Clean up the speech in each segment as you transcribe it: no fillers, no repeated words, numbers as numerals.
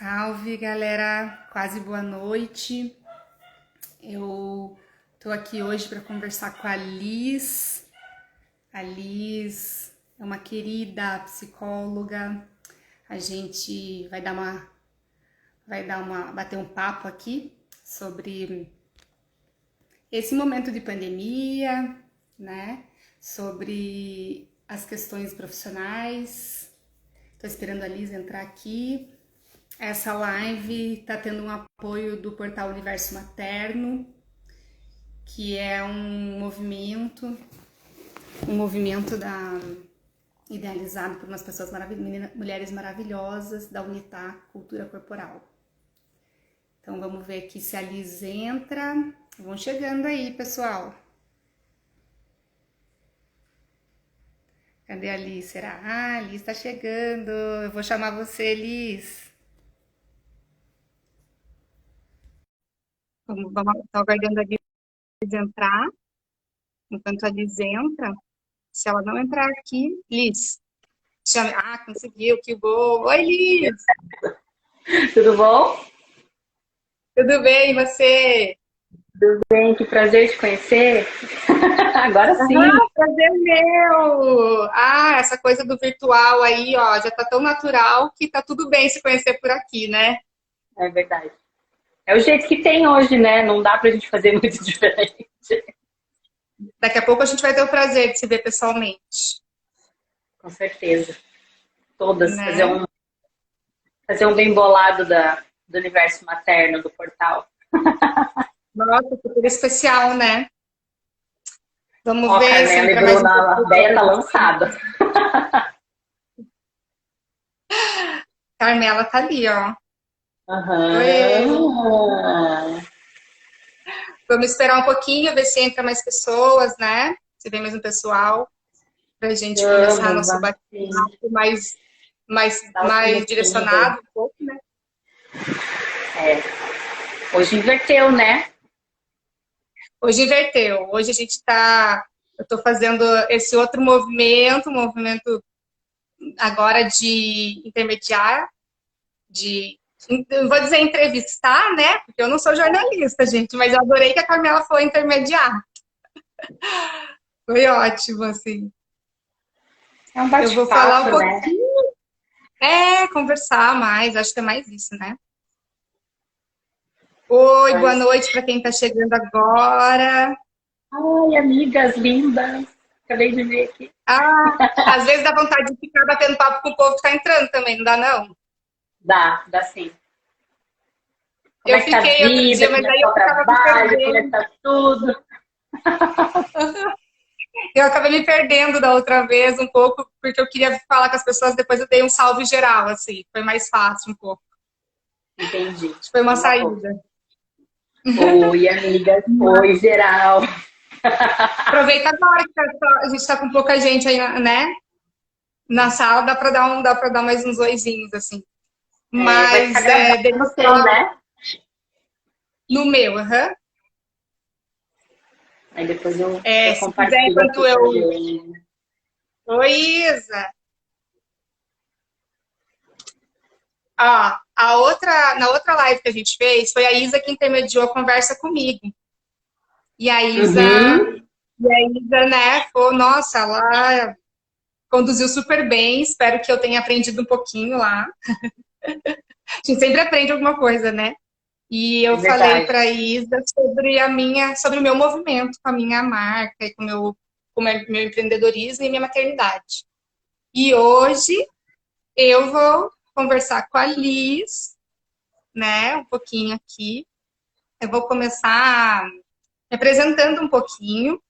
Salve, galera! Quase boa noite. Eu tô aqui hoje para conversar com a Liz. A Liz é uma querida psicóloga. A gente bater um papo aqui sobre esse momento de pandemia, né? Sobre as questões profissionais. Tô esperando a Liz entrar aqui. Essa live está tendo um apoio do portal Universo Materno, que é um movimento idealizado por umas pessoas mulheres maravilhosas da Unitar Cultura Corporal. Então vamos ver aqui se a Liz entra. Vão chegando aí, pessoal. Cadê a Liz? Será? Ah, a Liz está chegando. Eu vou chamar você, Liz. Vamos estar aguardando a Liz entrar. Enquanto a Liz entra, se ela não entrar aqui, Liz, chame. Ah, conseguiu, que bom. Oi, Liz! Tudo bom? Tudo bem, e você? Tudo bem, que prazer te conhecer. Agora sim. Ah, prazer meu! Ah, essa coisa do virtual aí, ó, já tá tão natural que tá tudo bem se conhecer por aqui, né? É verdade. É o jeito que tem hoje, né? Não dá pra gente fazer muito diferente. Daqui a pouco a gente vai ter o prazer de se ver pessoalmente, Com certeza. Todas. Fazer né? um bem bolado do universo materno, do portal. Nossa, super especial, né? Vamos Ó, ver se Carmela e entra mais um Bruna, a pouco. ideia tá lançada. Carmela tá ali, ó. Oi! Aham. Vamos esperar um pouquinho, ver se entra mais pessoas, né? Se vem mais um pessoal, pra gente começar Vamos, nosso vamos bate-papo sim. mais, mais, Dá o mais comecinho. direcionado um pouco, né? Hoje inverteu, né? Hoje inverteu. Hoje a gente tá. Eu tô fazendo esse outro movimento, um movimento agora de intermediar, de. Não vou dizer entrevistar, né? Porque eu não sou jornalista, gente, mas eu adorei que a Carmela foi intermediar. Foi ótimo, assim. É um Eu vou falar um bate-papo, né? pouquinho. Conversar mais, acho que é mais isso, né? Oi, boa Mas, noite para quem está chegando agora. ai, amigas lindas. Acabei de ver aqui. Ah, às vezes dá vontade de ficar batendo papo com o povo que está entrando também, não dá não? Dá sim. Como Eu é que tá a fiquei outro dia, vida, mas como é aí que tá eu o ficava me trabalho, como é que perdendo. tá tudo. Eu acabei me perdendo da outra vez um pouco, porque eu queria falar com as pessoas, depois eu dei um salve geral, assim, foi mais fácil um pouco. Entendi. Foi uma Uma boa. saída. Oi, amigas. Oi, geral. Aproveita agora que a gente está com pouca gente aí, né? Na sala, dá para dar mais uns oizinhos, assim. É, vai ficar Mas gravado no seu, né? no meu, aham. Aí depois eu Se quiser, compartilho enquanto aqui eu. também. Oi, Isa. Ó, na outra live que a gente fez, foi a Isa que intermediou a conversa comigo. E a Isa, Uhum. né, nossa, ela conduziu super bem. Espero que eu tenha aprendido um pouquinho lá. A gente sempre aprende alguma coisa, né? E É eu falei verdade. para a Isa sobre o meu movimento com a minha marca e com o meu empreendedorismo e minha maternidade. E hoje eu vou conversar com a Liz, né, um pouquinho aqui. Eu vou começar me apresentando um pouquinho,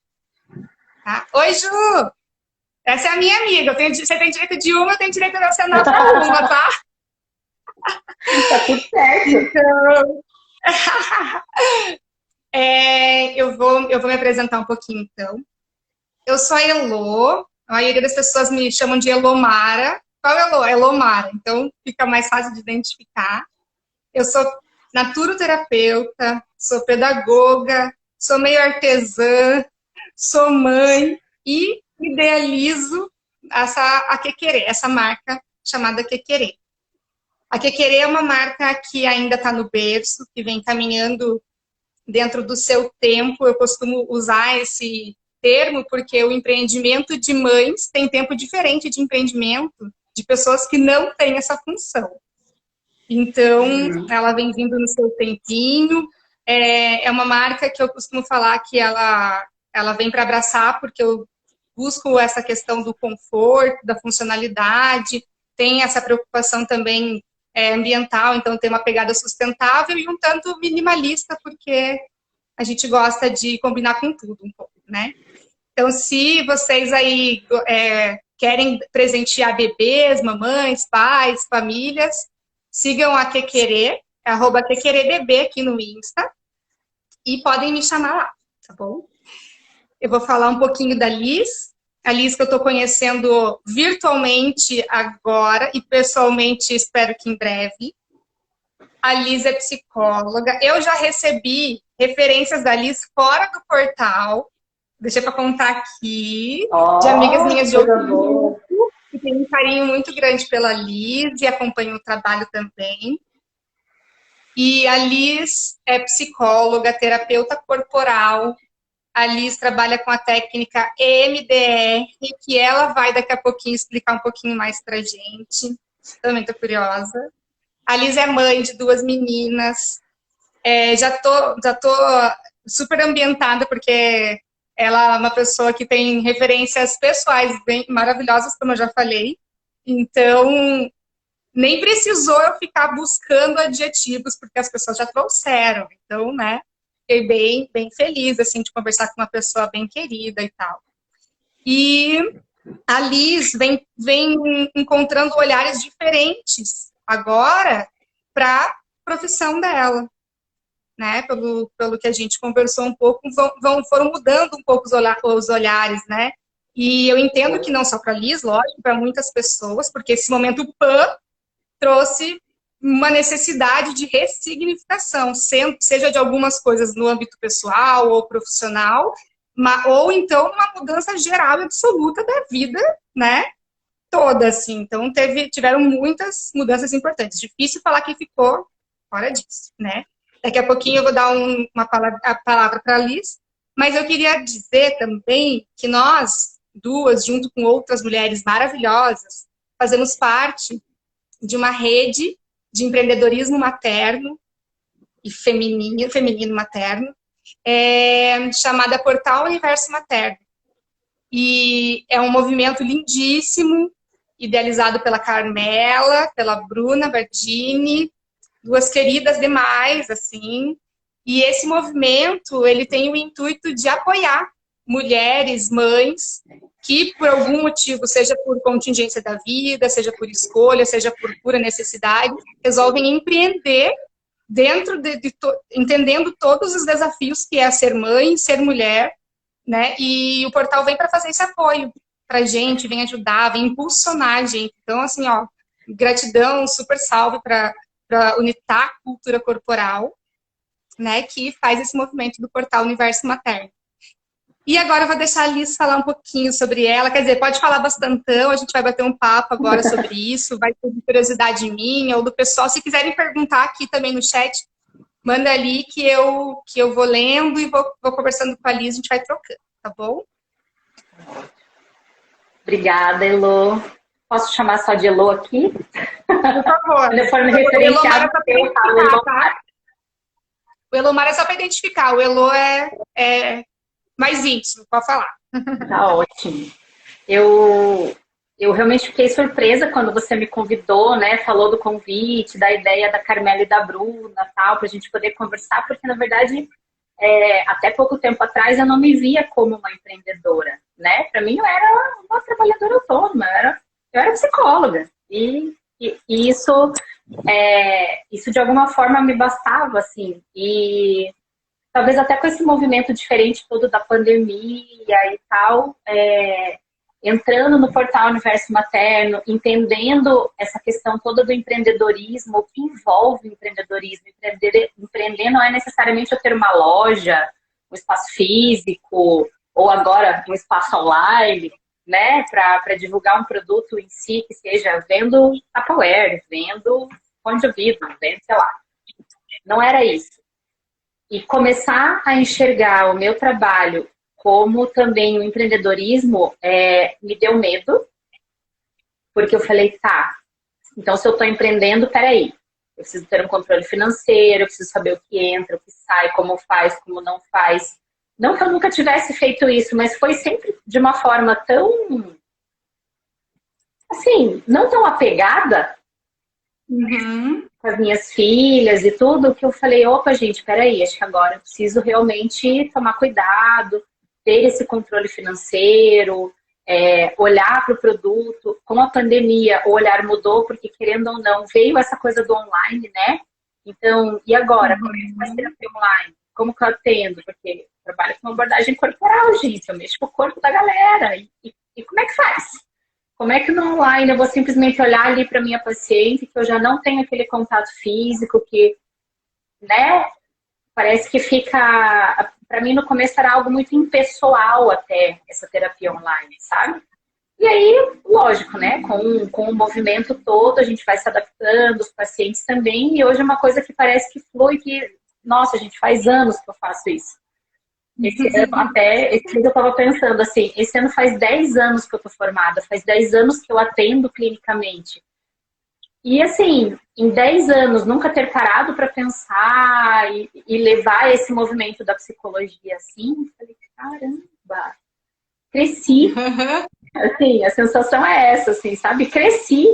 tá? Oi, Ju! Essa é a minha amiga. Você tem direito de uma, eu tenho direito de assinar para uma, tá? Tá tudo certo. Então, eu vou me apresentar um pouquinho, então. Eu sou a Elô, a maioria das pessoas me chamam de Elomara. Qual é Elô? Elomara, então fica mais fácil de identificar. Eu sou naturoterapeuta, sou pedagoga, sou meio artesã, sou mãe e idealizo a Quequerê, essa marca chamada Quequerê. A Quequerê é uma marca que ainda está no berço, que vem caminhando dentro do seu tempo. Eu costumo usar esse termo porque o empreendimento de mães tem tempo diferente de empreendimento de pessoas que não têm essa função. Então, ela vem vindo no seu tempinho. É uma marca que eu costumo falar que ela vem para abraçar, porque eu busco essa questão do conforto, da funcionalidade, tem essa preocupação também ambiental, então tem uma pegada sustentável e um tanto minimalista, porque a gente gosta de combinar com tudo um pouco, né? Então, se vocês aí querem presentear bebês, mamães, pais, famílias, sigam a Quequerê, @QuequerêBebê aqui no Insta, e podem me chamar lá, tá bom? Eu vou falar um pouquinho da Liz. A Liz que eu estou conhecendo virtualmente agora e pessoalmente espero que em breve. A Liz é psicóloga. Eu já recebi referências da Liz fora do portal. Deixa para contar aqui. De amigas minhas de outro grupo, que tem um carinho muito grande pela Liz e acompanham o trabalho também. E a Liz é psicóloga, terapeuta corporal. A Liz trabalha com a técnica EMDR, que ela vai daqui a pouquinho explicar um pouquinho mais pra gente. Também tô curiosa. A Liz é mãe de 2 meninas. Já tô super ambientada, porque ela é uma pessoa que tem referências pessoais bem maravilhosas, como eu já falei. Então, nem precisou eu ficar buscando adjetivos, porque as pessoas já trouxeram. Então, né? Fiquei bem feliz, assim, de conversar com uma pessoa bem querida e tal. E a Liz vem encontrando olhares diferentes agora para a profissão dela, né? Pelo que a gente conversou um pouco, foram mudando um pouco os olhares, né? E eu entendo que não só para a Liz, lógico, para muitas pessoas, porque esse momento PAN trouxe uma necessidade de ressignificação, seja de algumas coisas no âmbito pessoal ou profissional, ou então uma mudança geral e absoluta da vida, né? Toda, assim. Então, tiveram muitas mudanças importantes. Difícil falar quem ficou fora disso, né? Daqui a pouquinho eu vou dar a palavra para a Liz, mas eu queria dizer também que nós, duas, junto com outras mulheres maravilhosas, fazemos parte de uma rede de empreendedorismo materno e feminino materno, chamada Portal Universo Materno. E é um movimento lindíssimo, idealizado pela Carmela, pela Bruna Bardini, 2 queridas demais, assim. E esse movimento, ele tem o intuito de apoiar mulheres, mães, que por algum motivo, seja por contingência da vida, seja por escolha, seja por pura necessidade, resolvem empreender entendendo todos os desafios que é ser mãe, ser mulher, né? E o portal vem para fazer esse apoio para a gente, vem ajudar, vem impulsionar a gente. Então, assim, ó, gratidão, super salve para Unitar Cultura Corporal, né? Que faz esse movimento do portal Universo Materno. E agora eu vou deixar a Liz falar um pouquinho sobre ela. Quer dizer, pode falar bastantão, a gente vai bater um papo agora sobre isso, vai ter curiosidade minha ou do pessoal. Se quiserem perguntar aqui também no chat, manda ali que eu vou lendo e vou conversando com a Liz, a gente vai trocando, tá bom? Obrigada, Elô. Posso chamar só de Elô aqui? Por favor. Quando eu for me referenciar, eu falo Elô. Tá? O Elomar é só para identificar, o Elô é mais íntimo, pode falar. Tá ótimo. Eu realmente fiquei surpresa quando você me convidou, né? Falou do convite, da ideia da Carmela e da Bruna, tal, para a gente poder conversar, porque na verdade, até pouco tempo atrás eu não me via como uma empreendedora, né? Para mim eu era uma trabalhadora autônoma, eu era psicóloga e isso de alguma forma me bastava, assim. E talvez até com esse movimento diferente todo da pandemia e tal, entrando no portal Universo Materno, entendendo essa questão toda do empreendedorismo, o que envolve o empreendedorismo. Empreender não é necessariamente eu ter uma loja, um espaço físico, ou agora um espaço online, né, para divulgar um produto em si, que seja vendo Tupperware, vendo fone de ouvido, né, sei lá. Não era isso. E começar a enxergar o meu trabalho como também o empreendedorismo me deu medo, porque eu falei, tá, então se eu estou empreendendo, peraí, eu preciso ter um controle financeiro, eu preciso saber o que entra, o que sai, como faz, como não faz. Não que eu nunca tivesse feito isso, mas foi sempre de uma forma tão, assim, não tão apegada com as minhas filhas e tudo, que eu falei, opa, gente, peraí, acho que agora eu preciso realmente tomar cuidado, ter esse controle financeiro, olhar para o produto. Com a pandemia, o olhar mudou, porque querendo ou não, veio essa coisa do online, né? Então, e agora? Como é que vai ser terapia online? Como que eu atendo? Porque eu trabalho com abordagem corporal, gente, eu mexo com o corpo da galera. E como é que faz? Como é que no online eu vou simplesmente olhar ali para minha paciente, que eu já não tenho aquele contato físico, que, né, parece que fica... Para mim, no começo, era algo muito impessoal até, essa terapia online, sabe? E aí, lógico, né, com o movimento todo, a gente vai se adaptando, os pacientes também, e hoje é uma coisa que parece que flui, que, nossa, a gente faz anos que eu faço isso. Esse ano até, esse ano eu estava pensando assim, esse ano faz 10 anos que eu tô formada, faz 10 anos que eu atendo clinicamente. E assim, em 10 anos, nunca ter parado para pensar e levar esse movimento da psicologia assim, eu falei, caramba, cresci. Assim, a sensação é essa, assim, sabe? Cresci.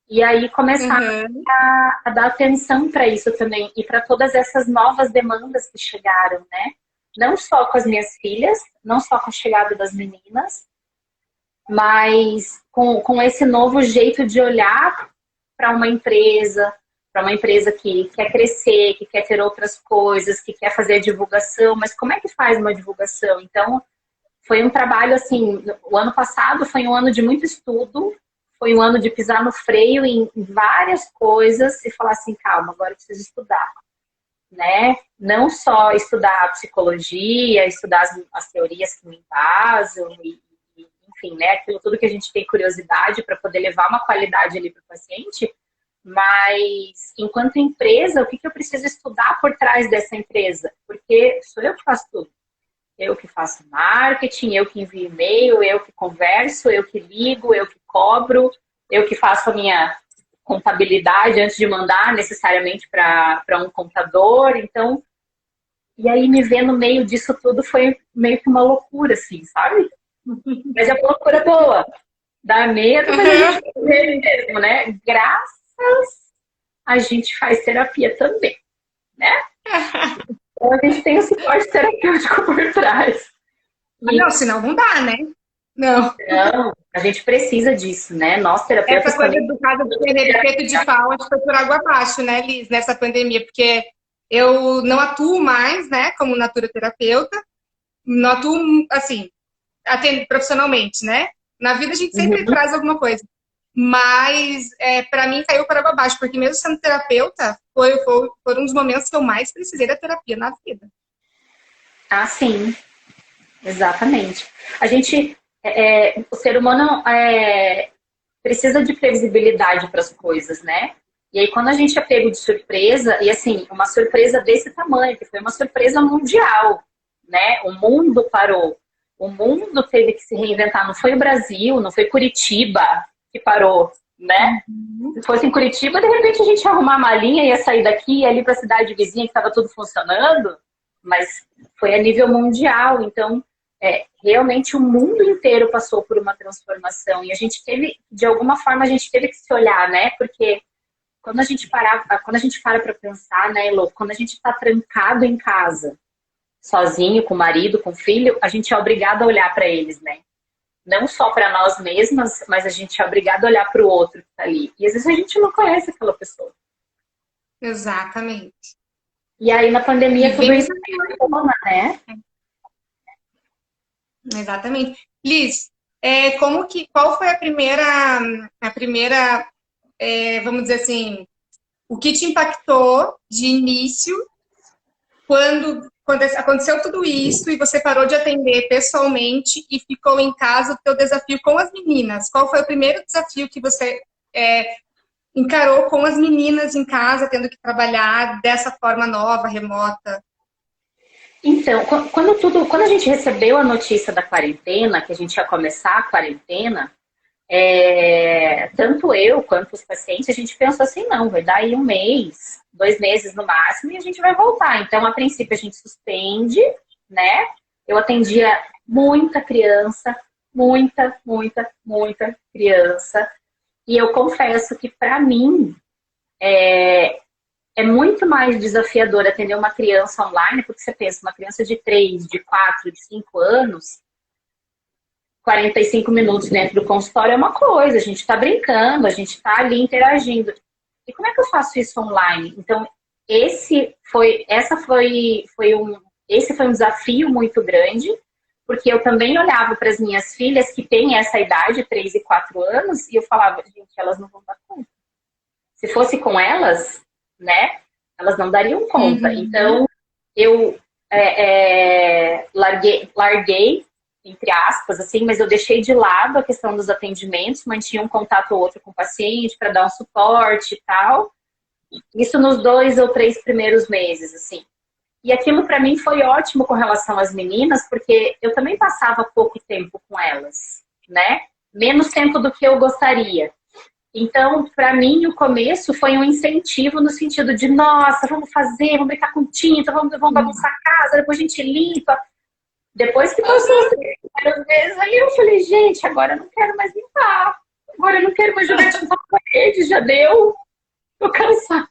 E aí começar a dar atenção para isso também, e para todas essas novas demandas que chegaram, né? Não só com as minhas filhas, não só com a chegada das meninas, mas com esse novo jeito de olhar para uma empresa que quer crescer, que quer ter outras coisas, que quer fazer divulgação, mas como é que faz uma divulgação? Então, foi um trabalho assim, o ano passado foi um ano de muito estudo, foi um ano de pisar no freio em várias coisas e falar assim, calma, agora eu preciso estudar. Né? Não só estudar psicologia, estudar as teorias que me embasam, enfim, né? Aquilo tudo que a gente tem curiosidade para poder levar uma qualidade ali para o paciente, mas enquanto empresa, o que eu preciso estudar por trás dessa empresa? Porque sou eu que faço tudo. Eu que faço marketing, eu que envio e-mail, eu que converso, eu que ligo, eu que cobro, eu que faço a minha contabilidade antes de mandar necessariamente para um contador. Então, e aí me ver no meio disso tudo foi meio que uma loucura, assim, sabe? Mas é uma loucura boa. Dá medo, mas a gente vê mesmo, né? Graças a gente faz terapia também, né? Então a gente tem o suporte terapêutico por trás. Não, senão não dá, né? Não. Não, a gente precisa disso, né? Nós, terapeutas, essa coisa também... do caso do peito de pau, acho que foi por água abaixo, né, Liz, nessa pandemia, porque eu não atuo mais, né, como naturoterapeuta, não atuo, assim, profissionalmente, né? Na vida a gente sempre traz alguma coisa. Mas, para mim, caiu por água abaixo, porque mesmo sendo terapeuta, foram um dos momentos que eu mais precisei da terapia na vida. Ah, sim. Exatamente. A gente... o ser humano precisa de previsibilidade para as coisas, né? E aí, quando a gente é pego de surpresa, e assim, uma surpresa desse tamanho, que foi uma surpresa mundial, né? O mundo parou. O mundo teve que se reinventar. Não foi o Brasil, não foi Curitiba que parou, né? Se fosse em Curitiba, de repente a gente ia arrumar a malinha, ia sair daqui, ia ali para a cidade vizinha que estava tudo funcionando, mas foi a nível mundial. Então, realmente o mundo inteiro passou por uma transformação. E a gente teve, de alguma forma, a gente teve que se olhar, né? Porque quando a gente para para pensar, né, Elô, quando a gente está trancado em casa, sozinho, com o marido, com o filho, a gente é obrigado a olhar para eles, né? Não só para nós mesmas, mas a gente é obrigado a olhar para o outro que está ali. E às vezes a gente não conhece aquela pessoa. Exatamente. E aí na pandemia tudo isso toma, né? Exatamente. Liz, qual foi a primeira, vamos dizer assim, o que te impactou de início quando aconteceu tudo isso e você parou de atender pessoalmente e ficou em casa o teu desafio com as meninas? Qual foi o primeiro desafio que você encarou com as meninas em casa, tendo que trabalhar dessa forma nova, remota? Então, quando a gente recebeu a notícia da quarentena, que a gente ia começar a quarentena, tanto eu quanto os pacientes, a gente pensou assim, não, vai dar aí 1 mês, 2 meses no máximo, e a gente vai voltar. Então, a princípio, a gente suspende, né? Eu atendia muita criança, muita criança. E eu confesso que, para mim, é muito mais desafiador atender uma criança online, porque você pensa, uma criança de 3, de 4, de 5 anos, 45 minutos dentro do consultório é uma coisa, a gente está brincando, a gente está ali interagindo. E como é que eu faço isso online? Então, esse foi um desafio muito grande, porque eu também olhava para as minhas filhas que têm essa idade, 3 e 4 anos, e eu falava, gente, elas não vão dar conta. Se fosse com elas, né, elas não dariam conta. Então, eu larguei, entre aspas, assim, mas eu deixei de lado a questão dos atendimentos, mantinha um contato ou outro com o paciente para dar um suporte e tal. Isso nos 2 ou 3 primeiros meses, assim. E aquilo para mim foi ótimo com relação às meninas, porque eu também passava pouco tempo com elas, né? Menos tempo do que eu gostaria. Então, para mim, o começo foi um incentivo no sentido de, nossa, vamos fazer, vamos brincar com tinta, vamos bagunçar a casa, depois a gente limpa. Depois que passou as primeiras vezes, aí eu falei, gente, agora eu não quero mais limpar. Agora eu não quero mais jogar tinta na parede, já deu. Tô cansada.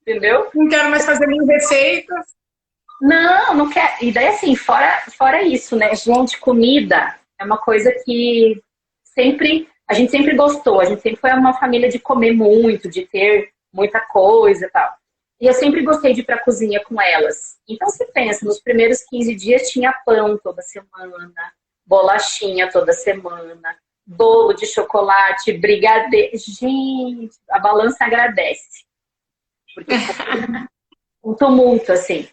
Entendeu? Não quero mais fazer minhas receitas. Não quero. E daí, assim, fora isso, né? Gente, comida é uma coisa que a gente sempre gostou. A gente sempre foi uma família de comer muito, de ter muita coisa e tal. E eu sempre gostei de ir pra cozinha com elas. Então, você pensa, nos primeiros 15 dias tinha pão toda semana, bolachinha toda semana, bolo de chocolate, brigadeiro. Gente, a balança agradece. Porque foi um tumulto, assim.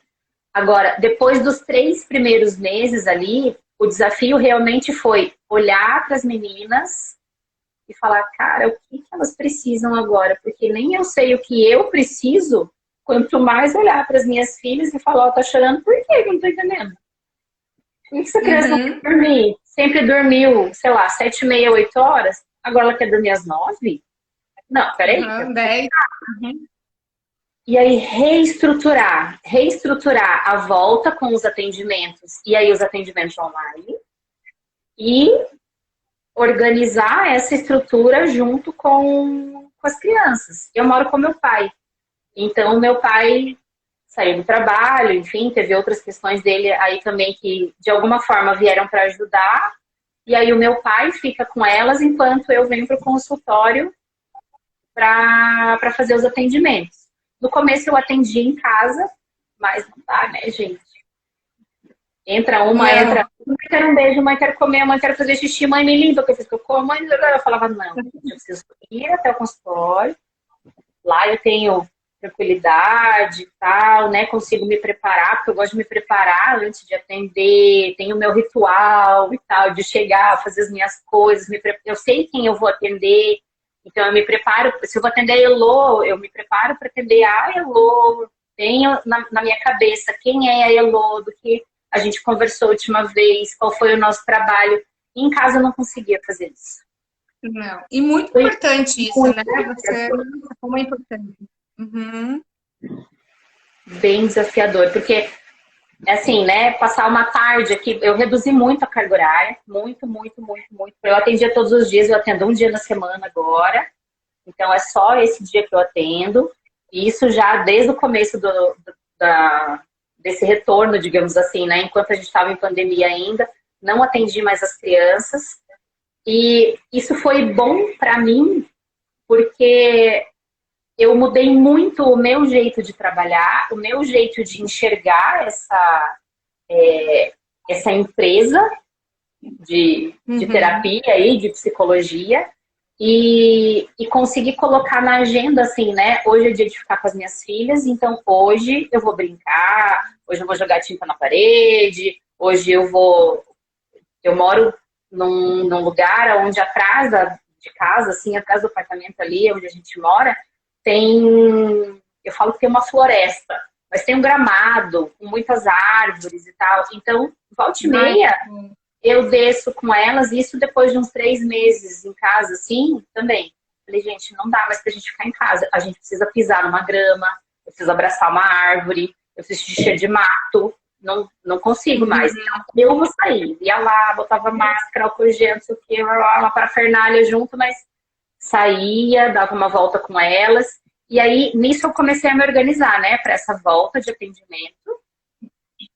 Agora, depois dos 3 primeiros meses ali, o desafio realmente foi olhar para as meninas e falar, cara, o que elas precisam agora? Porque nem eu sei o que eu preciso, quanto mais olhar para as minhas filhas e falar, ó, tá chorando, por quê? Que eu não tô entendendo. Por que essa criança não quer dormir? Sempre dormiu, sei lá, 7h30, 8 horas, agora ela quer dormir às 9? Não, peraí. 10. E aí reestruturar a volta com os atendimentos, e aí os atendimentos online, e organizar essa estrutura junto com as crianças. Eu moro com meu pai, então meu pai saiu do trabalho, enfim, teve outras questões dele aí também que de alguma forma vieram para ajudar, e aí o meu pai fica com elas enquanto eu venho para o consultório para fazer os atendimentos. No começo eu atendia em casa, mas não dá, né, gente? Entra uma, mãe quer um beijo, mãe quer comer, mãe quer fazer xixi, mãe me limpa, que eu fiz que eu como, mãe, eu falava, não, eu preciso ir até o consultório, lá eu tenho tranquilidade e tal, né, consigo me preparar, porque eu gosto de me preparar antes de atender, tenho o meu ritual e tal, de chegar, fazer as minhas coisas, eu sei quem eu vou atender, então eu me preparo, se eu vou atender a Elô, eu me preparo para atender a Elô, tenho na minha cabeça quem é a Elô, do que a gente conversou a última vez, qual foi o nosso trabalho. E em casa eu não conseguia fazer isso. Não. E muito importante isso, né? Você como é importante. Bem desafiador, porque assim, né, passar uma tarde aqui, eu reduzi muito a carga horária, muito. Eu atendia todos os dias, eu atendo um dia na semana agora, então é só esse dia que eu atendo, e isso já desde o começo desse retorno, digamos assim, né, enquanto a gente estava em pandemia ainda, não atendi mais as crianças, e isso foi bom para mim, porque eu mudei muito o meu jeito de trabalhar, o meu jeito de enxergar essa empresa de terapia e de psicologia e conseguir colocar na agenda assim, né? Hoje é dia de ficar com as minhas filhas, então hoje eu vou brincar, hoje eu vou jogar tinta na parede, hoje eu moro num lugar onde atrás de casa, assim, atrás do apartamento ali, onde a gente mora, eu falo que tem uma floresta, mas tem um gramado com muitas árvores e tal. Então, volta e meia, eu desço com elas, isso depois de uns 3 meses em casa, assim, também. Falei, gente, não dá mais pra gente ficar em casa. A gente precisa pisar numa grama, eu preciso abraçar uma árvore, eu preciso de cheiro de mato. Não consigo mais. Então, eu vou sair. Ia lá, botava máscara, álcool gel, não sei o quê, uma parafernália junto, mas saía, dava uma volta com elas. E aí, nisso, eu comecei a me organizar, né, para essa volta de atendimento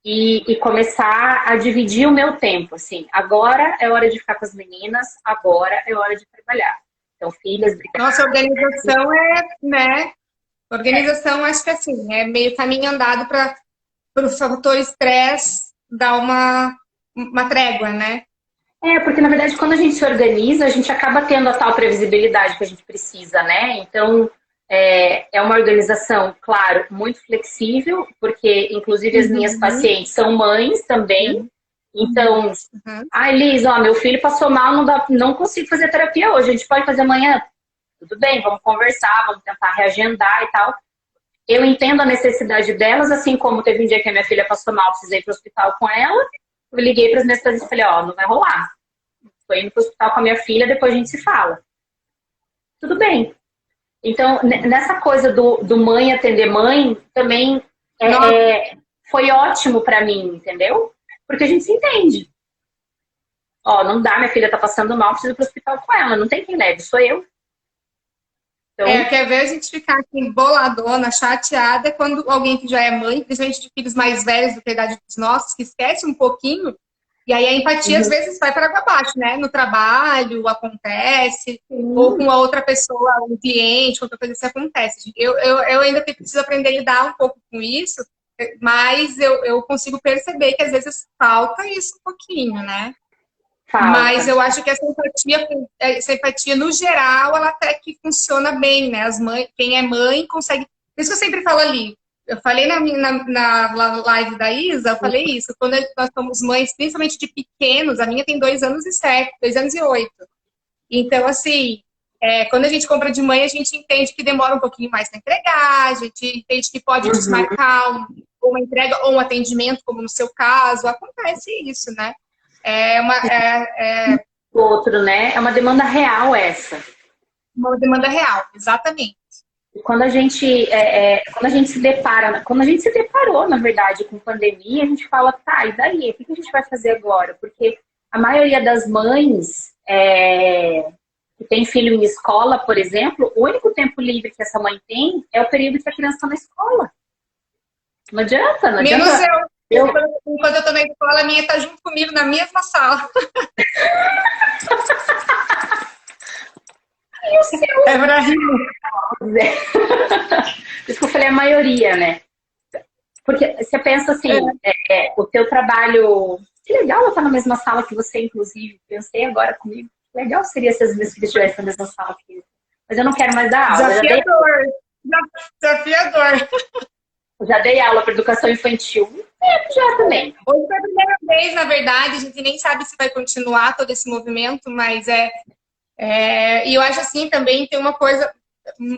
e começar a dividir o meu tempo, assim. Agora é hora de ficar com as meninas, agora é hora de trabalhar. Então, filhas, Nossa, organização né? Organização, acho que assim, é meio caminho andado para o fator estresse dar uma trégua, né? Porque na verdade quando a gente se organiza, a gente acaba tendo a tal previsibilidade que a gente precisa, né? Então, é uma organização, claro, muito flexível, porque inclusive as minhas pacientes são mães também. Então, Liz, meu filho passou mal, não consigo fazer terapia hoje, a gente pode fazer amanhã? Tudo bem, vamos conversar, vamos tentar reagendar e tal. Eu entendo a necessidade delas, assim como teve um dia que a minha filha passou mal, precisei ir para o hospital com ela. Eu liguei para as minhas pacientes e falei, não vai rolar. Estou indo para o hospital com a minha filha, depois a gente se fala. Tudo bem. Então, nessa coisa do mãe atender mãe, também foi ótimo para mim, entendeu? Porque a gente se entende. Não dá, minha filha tá passando mal, preciso ir para o hospital com ela. Não tem quem leve, sou eu. Então... quer ver a gente ficar aqui boladona, chateada, quando alguém que já é mãe, principalmente de filhos mais velhos do que a idade dos nossos, que esquece um pouquinho, e aí a empatia às vezes vai para água abaixo, né? No trabalho acontece, ou com a outra pessoa, um cliente, outra coisa assim acontece. Eu ainda preciso aprender a lidar um pouco com isso, mas eu consigo perceber que às vezes falta isso um pouquinho, né? Falta. Mas eu acho que essa empatia, no geral, ela até que funciona bem, né? Quem é mãe consegue... Por isso que eu sempre falo ali, eu falei na live da Isa, eu falei isso, quando nós somos mães, principalmente de pequenos, a minha tem 2 anos e 7, 2 anos e 8. Então, assim, quando a gente compra de mãe, a gente entende que demora um pouquinho mais para entregar, a gente entende que pode desmarcar uma entrega ou um atendimento, como no seu caso, acontece isso, né? Outro, né? É uma demanda real essa. Uma demanda real, exatamente. Quando a gente se depara, quando a gente se deparou, na verdade, com pandemia, a gente fala, tá, e daí? O que a gente vai fazer agora? Porque a maioria das mães que tem filho em escola, por exemplo, o único tempo livre que essa mãe tem é o período que a criança está na escola. Não adianta, não adianta. Menos quando eu tô na escola, a minha tá junto comigo na mesma sala. E o seu? É pra rir. Por isso que eu falei a maioria, né? Porque você pensa assim, o teu trabalho... Que legal ela estar na mesma sala que você, inclusive. Pensei agora comigo. Que legal seria se as minhas filhas estivessem na mesma sala que eu. Mas eu não quero mais dar aula. Desafiador. Já dei aula para educação infantil. Já também. Hoje foi a primeira vez, na verdade, a gente nem sabe se vai continuar todo esse movimento, mas e eu acho assim também tem uma coisa,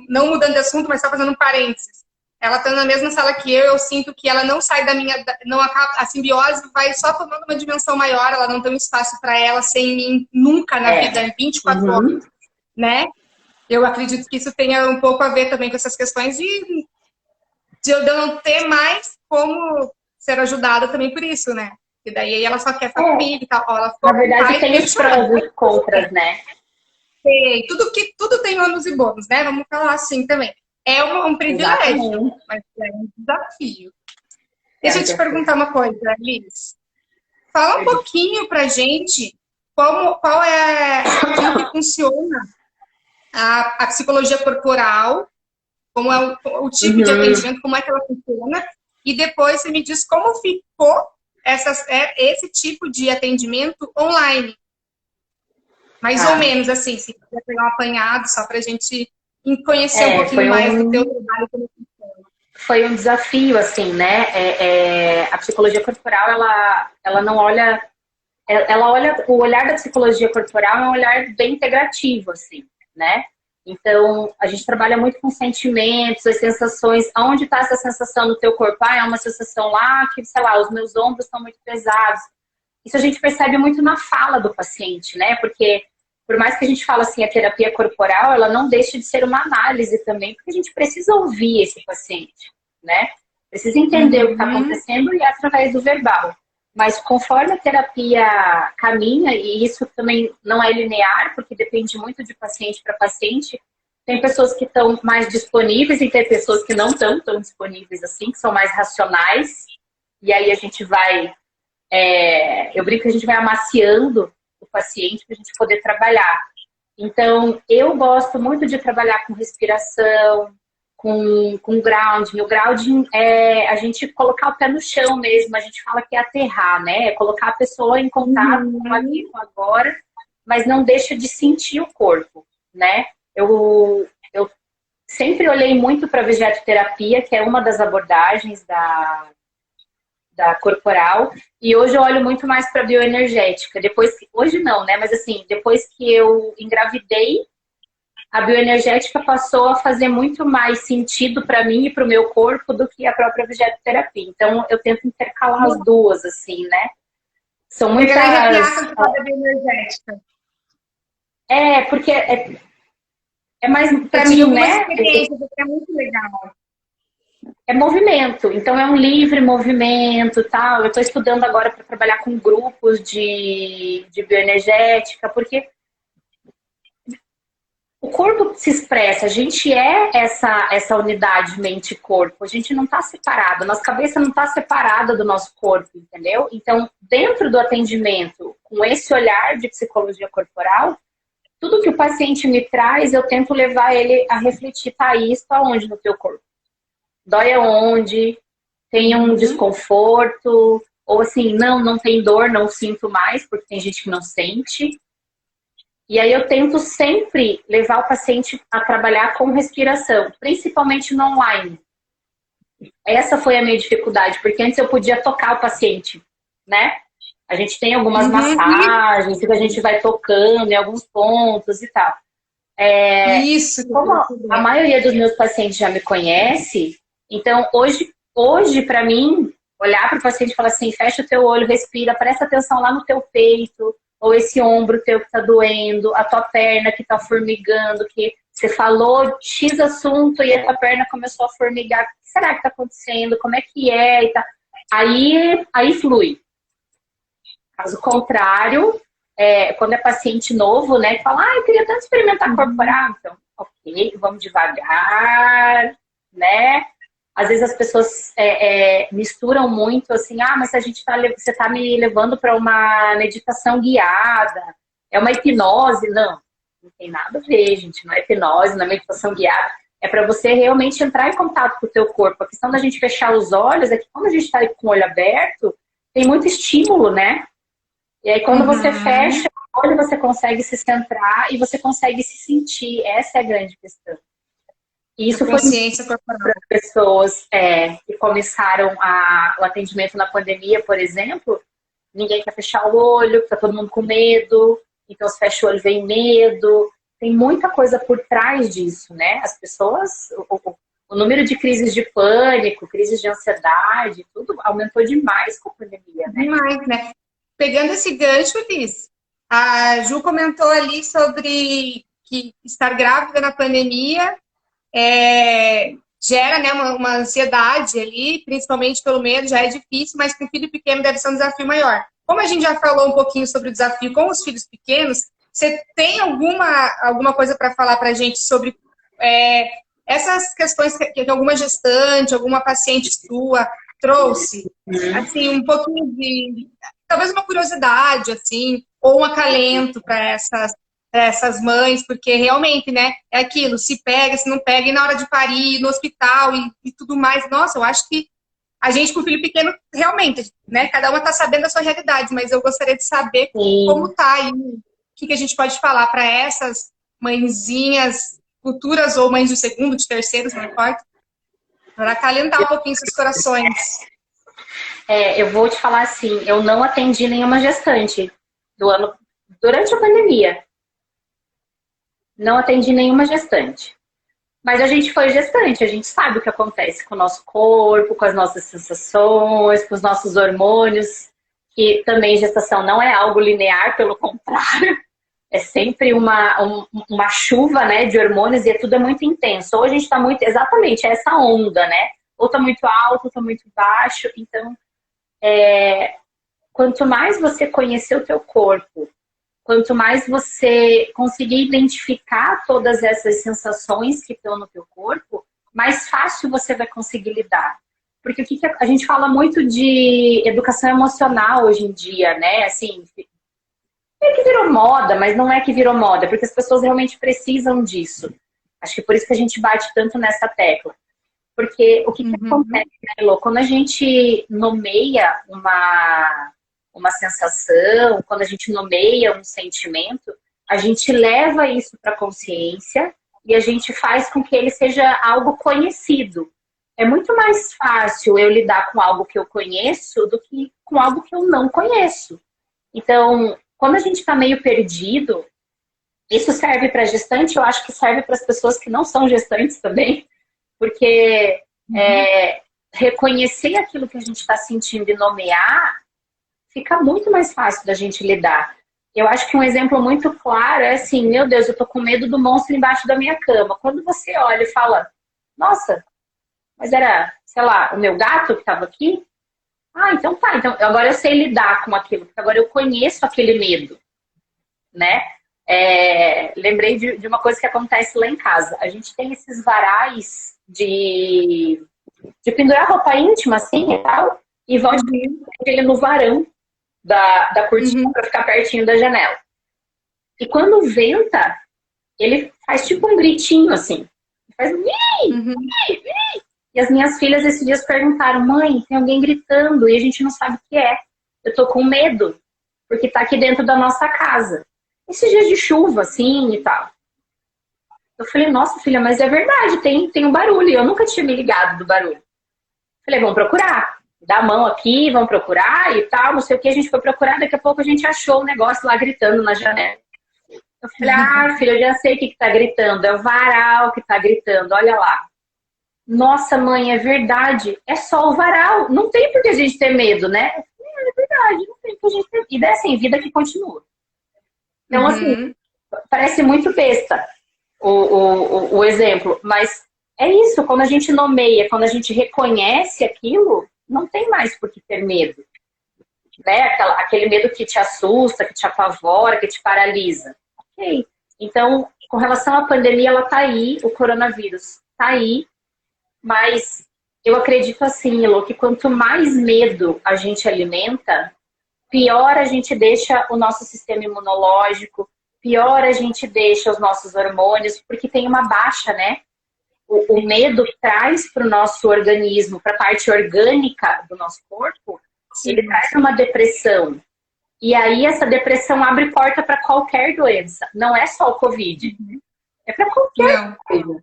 não mudando de assunto, mas só fazendo um parênteses. Ela tá na mesma sala que eu sinto que ela não sai da minha, não acaba, a simbiose vai só tomando uma dimensão maior, ela não tem um espaço para ela sem mim nunca na vida, 24 horas, né? Eu acredito que isso tenha um pouco a ver também com essas questões de eu não ter mais como ser ajudada também por isso, né? E daí ela só quer ficar comigo e tal. Na verdade, tem os prós e contras, né? Tem. Tudo tem ônus e bônus, né? Vamos falar assim também. É um privilégio, mas é um desafio. Deixa eu te perguntar uma coisa, Liz. Fala um pouquinho pra gente qual é aquilo que funciona a psicologia corporal, como é o tipo de atendimento, como é que ela funciona, e depois você me diz como ficou esse tipo de atendimento online. Mais ou menos, assim, se quiser pegar um apanhado, só para a gente conhecer um pouquinho mais do teu trabalho. Como funciona. Foi um desafio, assim, né? A psicologia corporal, ela não olha ela olha, o olhar da psicologia corporal é um olhar bem integrativo, assim, né? Então, a gente trabalha muito com sentimentos, as sensações, aonde está essa sensação no teu corpo? Ah, é uma sensação lá que, sei lá, os meus ombros estão muito pesados. Isso a gente percebe muito na fala do paciente, né? Porque, por mais que a gente fale assim, a terapia corporal, ela não deixa de ser uma análise também, porque a gente precisa ouvir esse paciente, né? Precisa entender o que está acontecendo e é através do verbal. Mas conforme a terapia caminha, e isso também não é linear, porque depende muito de paciente para paciente, tem pessoas que estão mais disponíveis e tem pessoas que não estão tão disponíveis assim, que são mais racionais. E aí a gente vai, eu brinco que a gente vai amaciando o paciente para a gente poder trabalhar. Então, eu gosto muito de trabalhar com respiração, com grounding. O grounding é a gente colocar o pé no chão mesmo, a gente fala que é aterrar, né? É colocar a pessoa em contato com aqui, com agora, mas não deixa de sentir o corpo, né? Eu sempre olhei muito para a vegetoterapia, que é uma das abordagens da corporal, e hoje eu olho muito mais para a bioenergética. Hoje não, né? Mas assim, depois que eu engravidei, a bioenergética passou a fazer muito mais sentido para mim e para o meu corpo do que a própria vegetoterapia. Então, eu tento intercalar as duas, assim, né? São muitas... da bioenergética. Porque é mais para mim, né? É muito legal. É movimento, então é um livre movimento, tal. Eu estou estudando agora para trabalhar com grupos de bioenergética, porque o corpo se expressa, a gente é essa unidade mente-corpo, a gente não está separado, nossa cabeça não está separada do nosso corpo, entendeu? Então, dentro do atendimento, com esse olhar de psicologia corporal, tudo que o paciente me traz, eu tento levar ele a refletir, tá, isso aonde no teu corpo? Dói aonde? Tem um desconforto? Ou assim, não tem dor, não sinto mais, porque tem gente que não sente. E aí eu tento sempre levar o paciente a trabalhar com respiração, principalmente no online. Essa foi a minha dificuldade, porque antes eu podia tocar o paciente, né? A gente tem algumas massagens que a gente vai tocando em alguns pontos e tal. Isso. Como a maioria dos meus pacientes já me conhece, então hoje para mim, olhar para o paciente e falar assim, fecha o teu olho, respira, presta atenção lá no teu peito, ou esse ombro teu que está doendo, a tua perna que está formigando, que você falou X assunto e a tua perna começou a formigar. O que será que está acontecendo? Como é que é? E tá. Aí flui. Caso contrário, quando é paciente novo, né, que fala, eu queria tanto experimentar corporal. Então, ok, vamos devagar, né? Às vezes as pessoas misturam muito assim, mas você está me levando para uma meditação guiada, é uma hipnose. Não tem nada a ver, gente, não é hipnose, não é meditação guiada. É para você realmente entrar em contato com o teu corpo. A questão da gente fechar os olhos é que quando a gente está com o olho aberto, tem muito estímulo, né? E aí quando você fecha o olho, você consegue se centrar e você consegue se sentir. Essa é a grande questão. E isso foi para as pessoas que começaram o atendimento na pandemia, por exemplo, ninguém quer fechar o olho, está todo mundo com medo, então se fecha o olho vem medo. Tem muita coisa por trás disso, né? As pessoas, o número de crises de pânico, crises de ansiedade, tudo aumentou demais com a pandemia, né? Demais, né? Pegando esse gancho, Liz, a Ju comentou ali sobre que estar grávida na pandemia gera, né, uma ansiedade ali, principalmente pelo medo, já é difícil, mas com filho pequeno deve ser um desafio maior. Como a gente já falou um pouquinho sobre o desafio com os filhos pequenos, você tem alguma coisa para falar para a gente sobre essas questões que alguma gestante, alguma paciente sua trouxe? Assim, um pouquinho de... talvez uma curiosidade, assim, ou um acalento para essas mães, porque realmente, né, é aquilo, se pega, se não pega, e na hora de parir, no hospital e tudo mais. Nossa, eu acho que a gente com filho pequeno, realmente, né, cada uma tá sabendo a sua realidade, mas eu gostaria de saber como tá aí, o que a gente pode falar para essas mãezinhas futuras, ou mães de segundo, de terceiros, não importa, para acalentar um pouquinho seus corações. Eu vou te falar assim, eu não atendi nenhuma gestante. durante a pandemia. Não atendi nenhuma gestante. Mas a gente foi gestante, a gente sabe o que acontece com o nosso corpo, com as nossas sensações, com os nossos hormônios, que também gestação não é algo linear, pelo contrário, é sempre uma chuva, né, de hormônios e tudo é muito intenso. Ou a gente está muito, exatamente, é essa onda, né? Ou está muito alto, ou está muito baixo. Então, quanto mais você conhecer o teu corpo, quanto mais você conseguir identificar todas essas sensações que estão no teu corpo, mais fácil você vai conseguir lidar. Porque a gente fala muito de educação emocional hoje em dia, né? Assim, é que virou moda, mas não é que virou moda, porque as pessoas realmente precisam disso. Acho que por isso que a gente bate tanto nessa tecla. Porque o que acontece, né, Elô? Quando a gente nomeia uma sensação, quando a gente nomeia um sentimento, a gente leva isso para a consciência e a gente faz com que ele seja algo conhecido. É muito mais fácil eu lidar com algo que eu conheço do que com algo que eu não conheço. Então, quando a gente está meio perdido, isso serve para gestante, eu acho que serve para as pessoas que não são gestantes também, porque reconhecer aquilo que a gente está sentindo e nomear fica muito mais fácil da gente lidar. Eu acho que um exemplo muito claro é assim, meu Deus, eu tô com medo do monstro embaixo da minha cama. Quando você olha e fala, nossa, mas era, sei lá, o meu gato que estava aqui? Ah, então tá, então agora eu sei lidar com aquilo, porque agora eu conheço aquele medo, né? Lembrei de uma coisa que acontece lá em casa. A gente tem esses varais de pendurar roupa íntima, assim, e tal, e vão ele no varão da cortina para ficar pertinho da janela. E quando venta, ele faz tipo um gritinho assim. Faz E as minhas filhas esses dias perguntaram, mãe, tem alguém gritando e a gente não sabe o que é. Eu tô com medo, porque tá aqui dentro da nossa casa. Esses dias de chuva, assim, e tal. Eu falei, nossa, filha, mas é verdade, tem um barulho. Eu nunca tinha me ligado do barulho. Falei, vamos procurar. Dá a mão aqui, vamos procurar e tal, não sei o que. A gente foi procurar, daqui a pouco a gente achou o negócio lá gritando na janela. Eu falei, filha, eu já sei o que tá gritando. É o varal que tá gritando, olha lá. Nossa, mãe, é verdade. É só o varal. Não tem por que a gente ter medo, né? É verdade, não tem por que a gente ter medo. E daí, assim, vida que continua. Então, assim, parece muito besta o exemplo, mas é isso, quando a gente nomeia, quando a gente reconhece aquilo, não tem mais por que ter medo. Né? Aquele medo que te assusta, que te apavora, que te paralisa. Ok. Então, com relação à pandemia, ela tá aí, o coronavírus tá aí, mas eu acredito assim, Elô, que quanto mais medo a gente alimenta, pior a gente deixa o nosso sistema imunológico, pior a gente deixa os nossos hormônios, porque tem uma baixa, né? O medo traz para o nosso organismo, para a parte orgânica do nosso corpo, ele traz uma depressão. E aí essa depressão abre porta para qualquer doença. Não é só o Covid. É para qualquer coisa.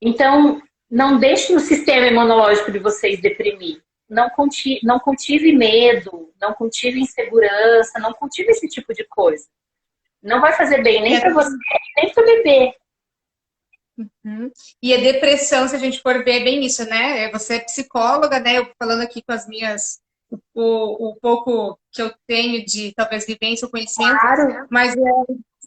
Então, não deixe o sistema imunológico de vocês deprimir. Não cultive medo, não cultive insegurança, não cultive esse tipo de coisa. Não vai fazer bem nem para você, nem para o bebê. E a depressão, se a gente for ver, é bem isso, né? Você é psicóloga, né? Eu falando aqui com as minhas... O pouco que eu tenho de, talvez, vivência ou conhecimento, mas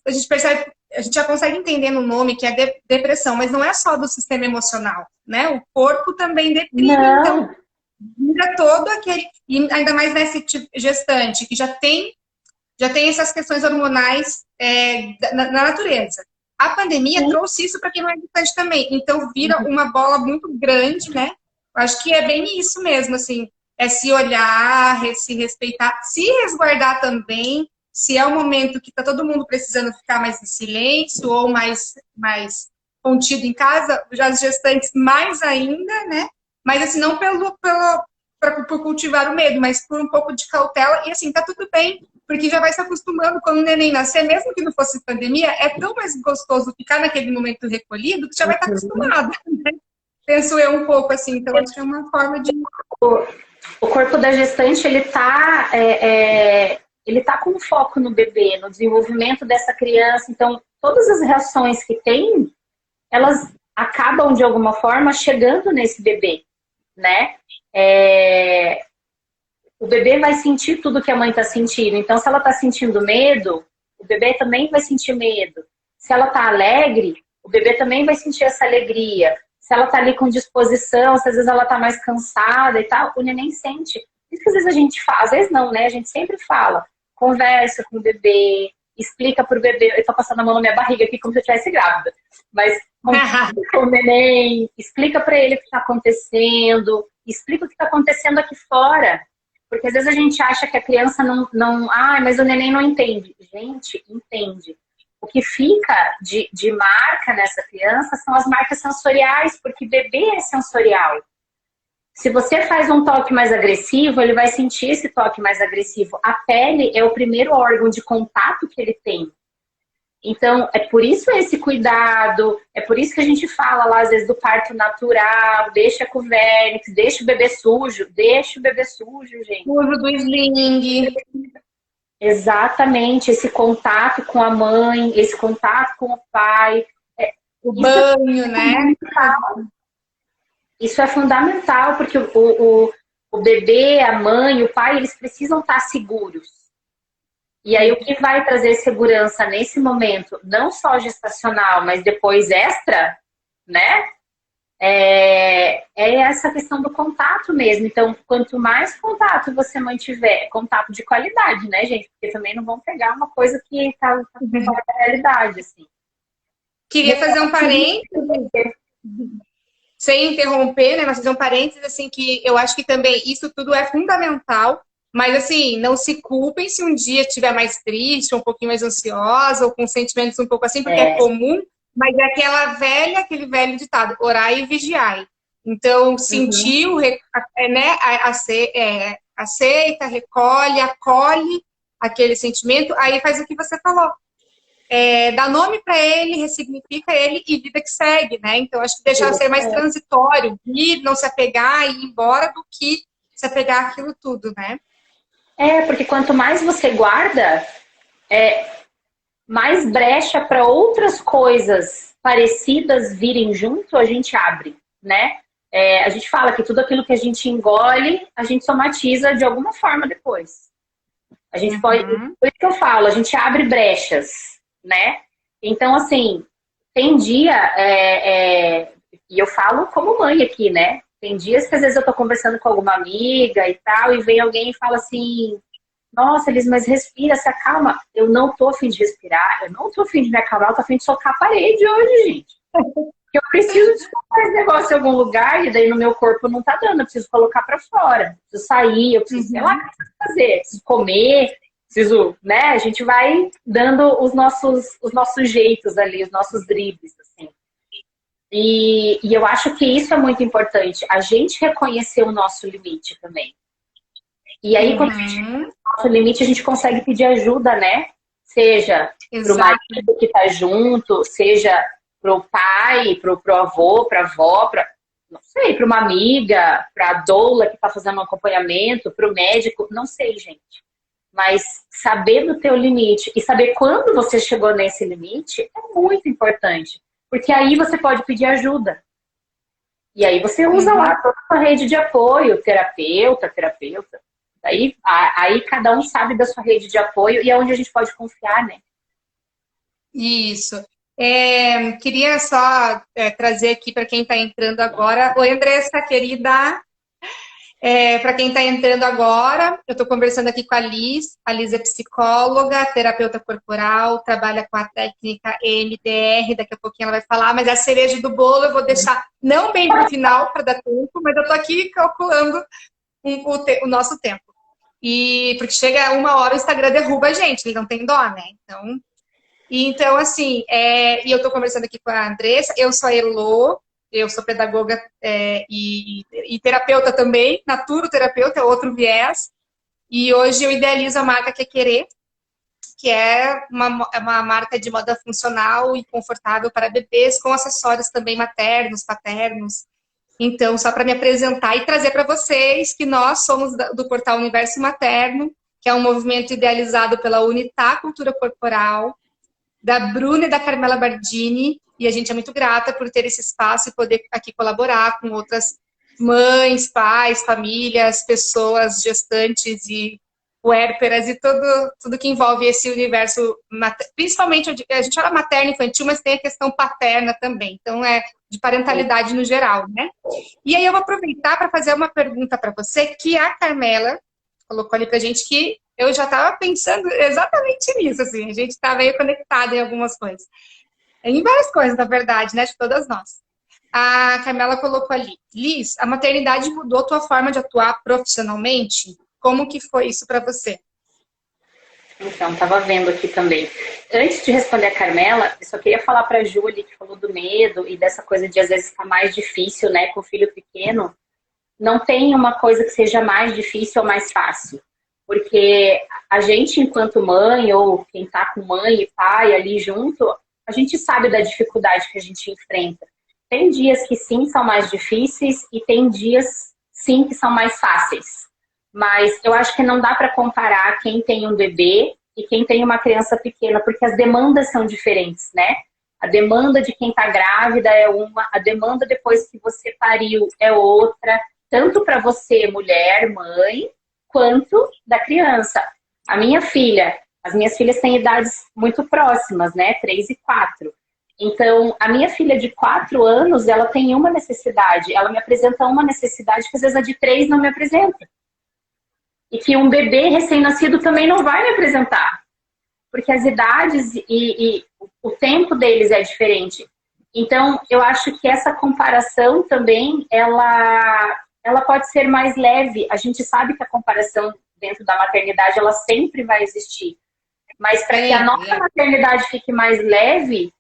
a gente percebe, a gente já consegue entender no nome que é depressão, mas não é só do sistema emocional, né? O corpo também deprime, então vira todo aquele, e ainda mais nesse tipo gestante, que já tem essas questões hormonais na natureza. A pandemia trouxe isso para quem não é gestante também, então vira uma bola muito grande, né? Acho que é bem isso mesmo, assim, é se olhar, se respeitar, se resguardar também, se é o momento que está todo mundo precisando ficar mais em silêncio ou mais contido em casa, já as gestantes mais ainda, né? Mas assim, não por cultivar o medo, mas por um pouco de cautela, e assim, tá tudo bem, porque já vai se acostumando quando o neném nascer, mesmo que não fosse pandemia, é tão mais gostoso ficar naquele momento recolhido que já vai estar acostumado, né? Penso eu um pouco assim, então acho que é uma forma de... O corpo da gestante, ele tá ele está com foco no bebê, no desenvolvimento dessa criança. Então, todas as reações que tem, elas acabam, de alguma forma, chegando nesse bebê, né? O bebê vai sentir tudo que a mãe está sentindo. Então, se ela está sentindo medo, o bebê também vai sentir medo. Se ela está alegre, o bebê também vai sentir essa alegria. Se ela está ali com disposição, se às vezes ela está mais cansada e tal, o neném sente. Isso que às vezes a gente fala, às vezes não, né? A gente sempre fala, conversa com o bebê, explica pro bebê. Eu tô passando a mão na minha barriga aqui como se eu estivesse grávida. Mas conversa com o neném, explica para ele o que está acontecendo, explica o que está acontecendo aqui fora. Porque às vezes a gente acha que a criança não mas o neném não entende. Gente, entende. O que fica de marca nessa criança são as marcas sensoriais, porque bebê é sensorial. Se você faz um toque mais agressivo, ele vai sentir esse toque mais agressivo. A pele é o primeiro órgão de contato que ele tem. Então, é por isso esse cuidado, é por isso que a gente fala lá, às vezes, do parto natural, deixa com o vernix, deixa o bebê sujo, gente. Uso do sling. Exatamente, esse contato com a mãe, esse contato com o pai. O banho, né? Isso é fundamental, porque o bebê, a mãe, o pai, eles precisam estar seguros. E aí, o que vai trazer segurança nesse momento, não só gestacional, mas depois extra, né? É essa questão do contato mesmo. Então, quanto mais contato você mantiver, contato de qualidade, né, gente? Porque também não vão pegar uma coisa que está fora da realidade, assim. Queria fazer um parênteses, sem interromper, né? Mas fazer um parênteses, assim, que eu acho que também isso tudo é fundamental. Mas, assim, não se culpem se um dia estiver mais triste, um pouquinho mais ansiosa, ou com sentimentos um pouco assim, porque é comum, mas é aquele velho ditado, orai e vigiai. Então, sentiu, né, aceita, recolhe, acolhe aquele sentimento, aí faz o que você falou. Dá nome para ele, ressignifica ele e vida que segue, né? Então, acho que deixar ser mais transitório, ir, não se apegar e ir embora do que se apegar àquilo tudo, né? Porque quanto mais você guarda, mais brecha para outras coisas parecidas virem junto, a gente abre, né? A gente fala que tudo aquilo que a gente engole, a gente somatiza de alguma forma depois. A gente pode... Por isso que eu falo, a gente abre brechas, né? Então, assim, tem dia... e eu falo como mãe aqui, né? Tem dias que às vezes eu tô conversando com alguma amiga e tal, e vem alguém e fala assim, nossa, Elis, mas respira, se acalma. Eu não tô a fim de respirar, eu não tô a fim de me acalmar, eu tô a fim de socar a parede hoje, gente. Porque eu preciso descontar esse negócio em algum lugar, e daí no meu corpo não tá dando, eu preciso colocar pra fora. Eu preciso sair, eu preciso, sei lá o que eu preciso fazer, preciso comer, preciso, né? A gente vai dando os nossos jeitos ali, os nossos dribles, assim. E eu acho que isso é muito importante, a gente reconhecer o nosso limite também. E aí, quando a gente reconhece o nosso limite, a gente consegue pedir ajuda, né? Seja pro marido que tá junto, seja pro pai, pro avô, pra avó, não sei, pra uma amiga, pra doula que tá fazendo um acompanhamento, pro médico, não sei, gente. Mas saber do teu limite e saber quando você chegou nesse limite é muito importante. Porque aí você pode pedir ajuda. E aí você usa lá toda a sua rede de apoio, terapeuta. Aí cada um sabe da sua rede de apoio e é onde a gente pode confiar, né? Isso. Queria só trazer aqui para quem está entrando agora. Oi, Andressa, querida. Para quem está entrando agora, eu estou conversando aqui com a Liz. A Liz é psicóloga, terapeuta corporal, trabalha com a técnica EMDR. Daqui a pouquinho ela vai falar, mas a cereja do bolo eu vou deixar não bem para o final, para dar tempo, mas eu estou aqui calculando o nosso tempo. E porque chega 1 hora, o Instagram derruba a gente, ele não tem dó, né? Então assim, e eu estou conversando aqui com a Andressa, eu sou a Elô. Eu sou pedagoga e terapeuta também, naturoterapeuta, é outro viés. E hoje eu idealizo a marca Que Querer, que é uma marca de moda funcional e confortável para bebês, com acessórios também maternos, paternos. Então, só para me apresentar e trazer para vocês que nós somos do portal Universo Materno que é um movimento idealizado pela Unitá Cultura Corporal, da Bruna e da Carmela Bardini, e a gente é muito grata por ter esse espaço e poder aqui colaborar com outras mães, pais, famílias, pessoas gestantes e puérperas e tudo que envolve esse universo, principalmente a gente fala materno infantil, mas tem a questão paterna também, então é de parentalidade no geral, né? E aí eu vou aproveitar para fazer uma pergunta para você, que a Carmela colocou ali pra gente, que eu já estava pensando exatamente nisso, assim, a gente está meio conectada em algumas coisas. Em várias coisas, na verdade, né, de todas nós. A Carmela colocou ali, Liz, a maternidade mudou tua forma de atuar profissionalmente? Como que foi isso para você? Então, estava vendo aqui também. Antes de responder a Carmela, eu só queria falar para a Júlia, que falou do medo e dessa coisa de às vezes ficar mais difícil, né, com o filho pequeno. Não tem uma coisa que seja mais difícil ou mais fácil. Porque a gente, enquanto mãe, ou quem está com mãe e pai ali junto, a gente sabe da dificuldade que a gente enfrenta. Tem dias que sim são mais difíceis e tem dias sim que são mais fáceis. Mas eu acho que não dá para comparar quem tem um bebê e quem tem uma criança pequena, porque as demandas são diferentes, né? A demanda de quem está grávida é uma, a demanda depois que você pariu é outra, tanto para você, mulher, mãe, quanto da criança. A minha filha, as minhas filhas têm idades muito próximas, né? 3 e 4. Então, a minha filha de 4 anos, ela tem uma necessidade, ela me apresenta uma necessidade que às vezes a de 3 não me apresenta. E que um bebê recém-nascido também não vai me apresentar. Porque as idades e o tempo deles é diferente. Então, eu acho que essa comparação também, ela pode ser mais leve. A gente sabe que a comparação dentro da maternidade, ela sempre vai existir. Mas para que a nossa maternidade fique mais leve,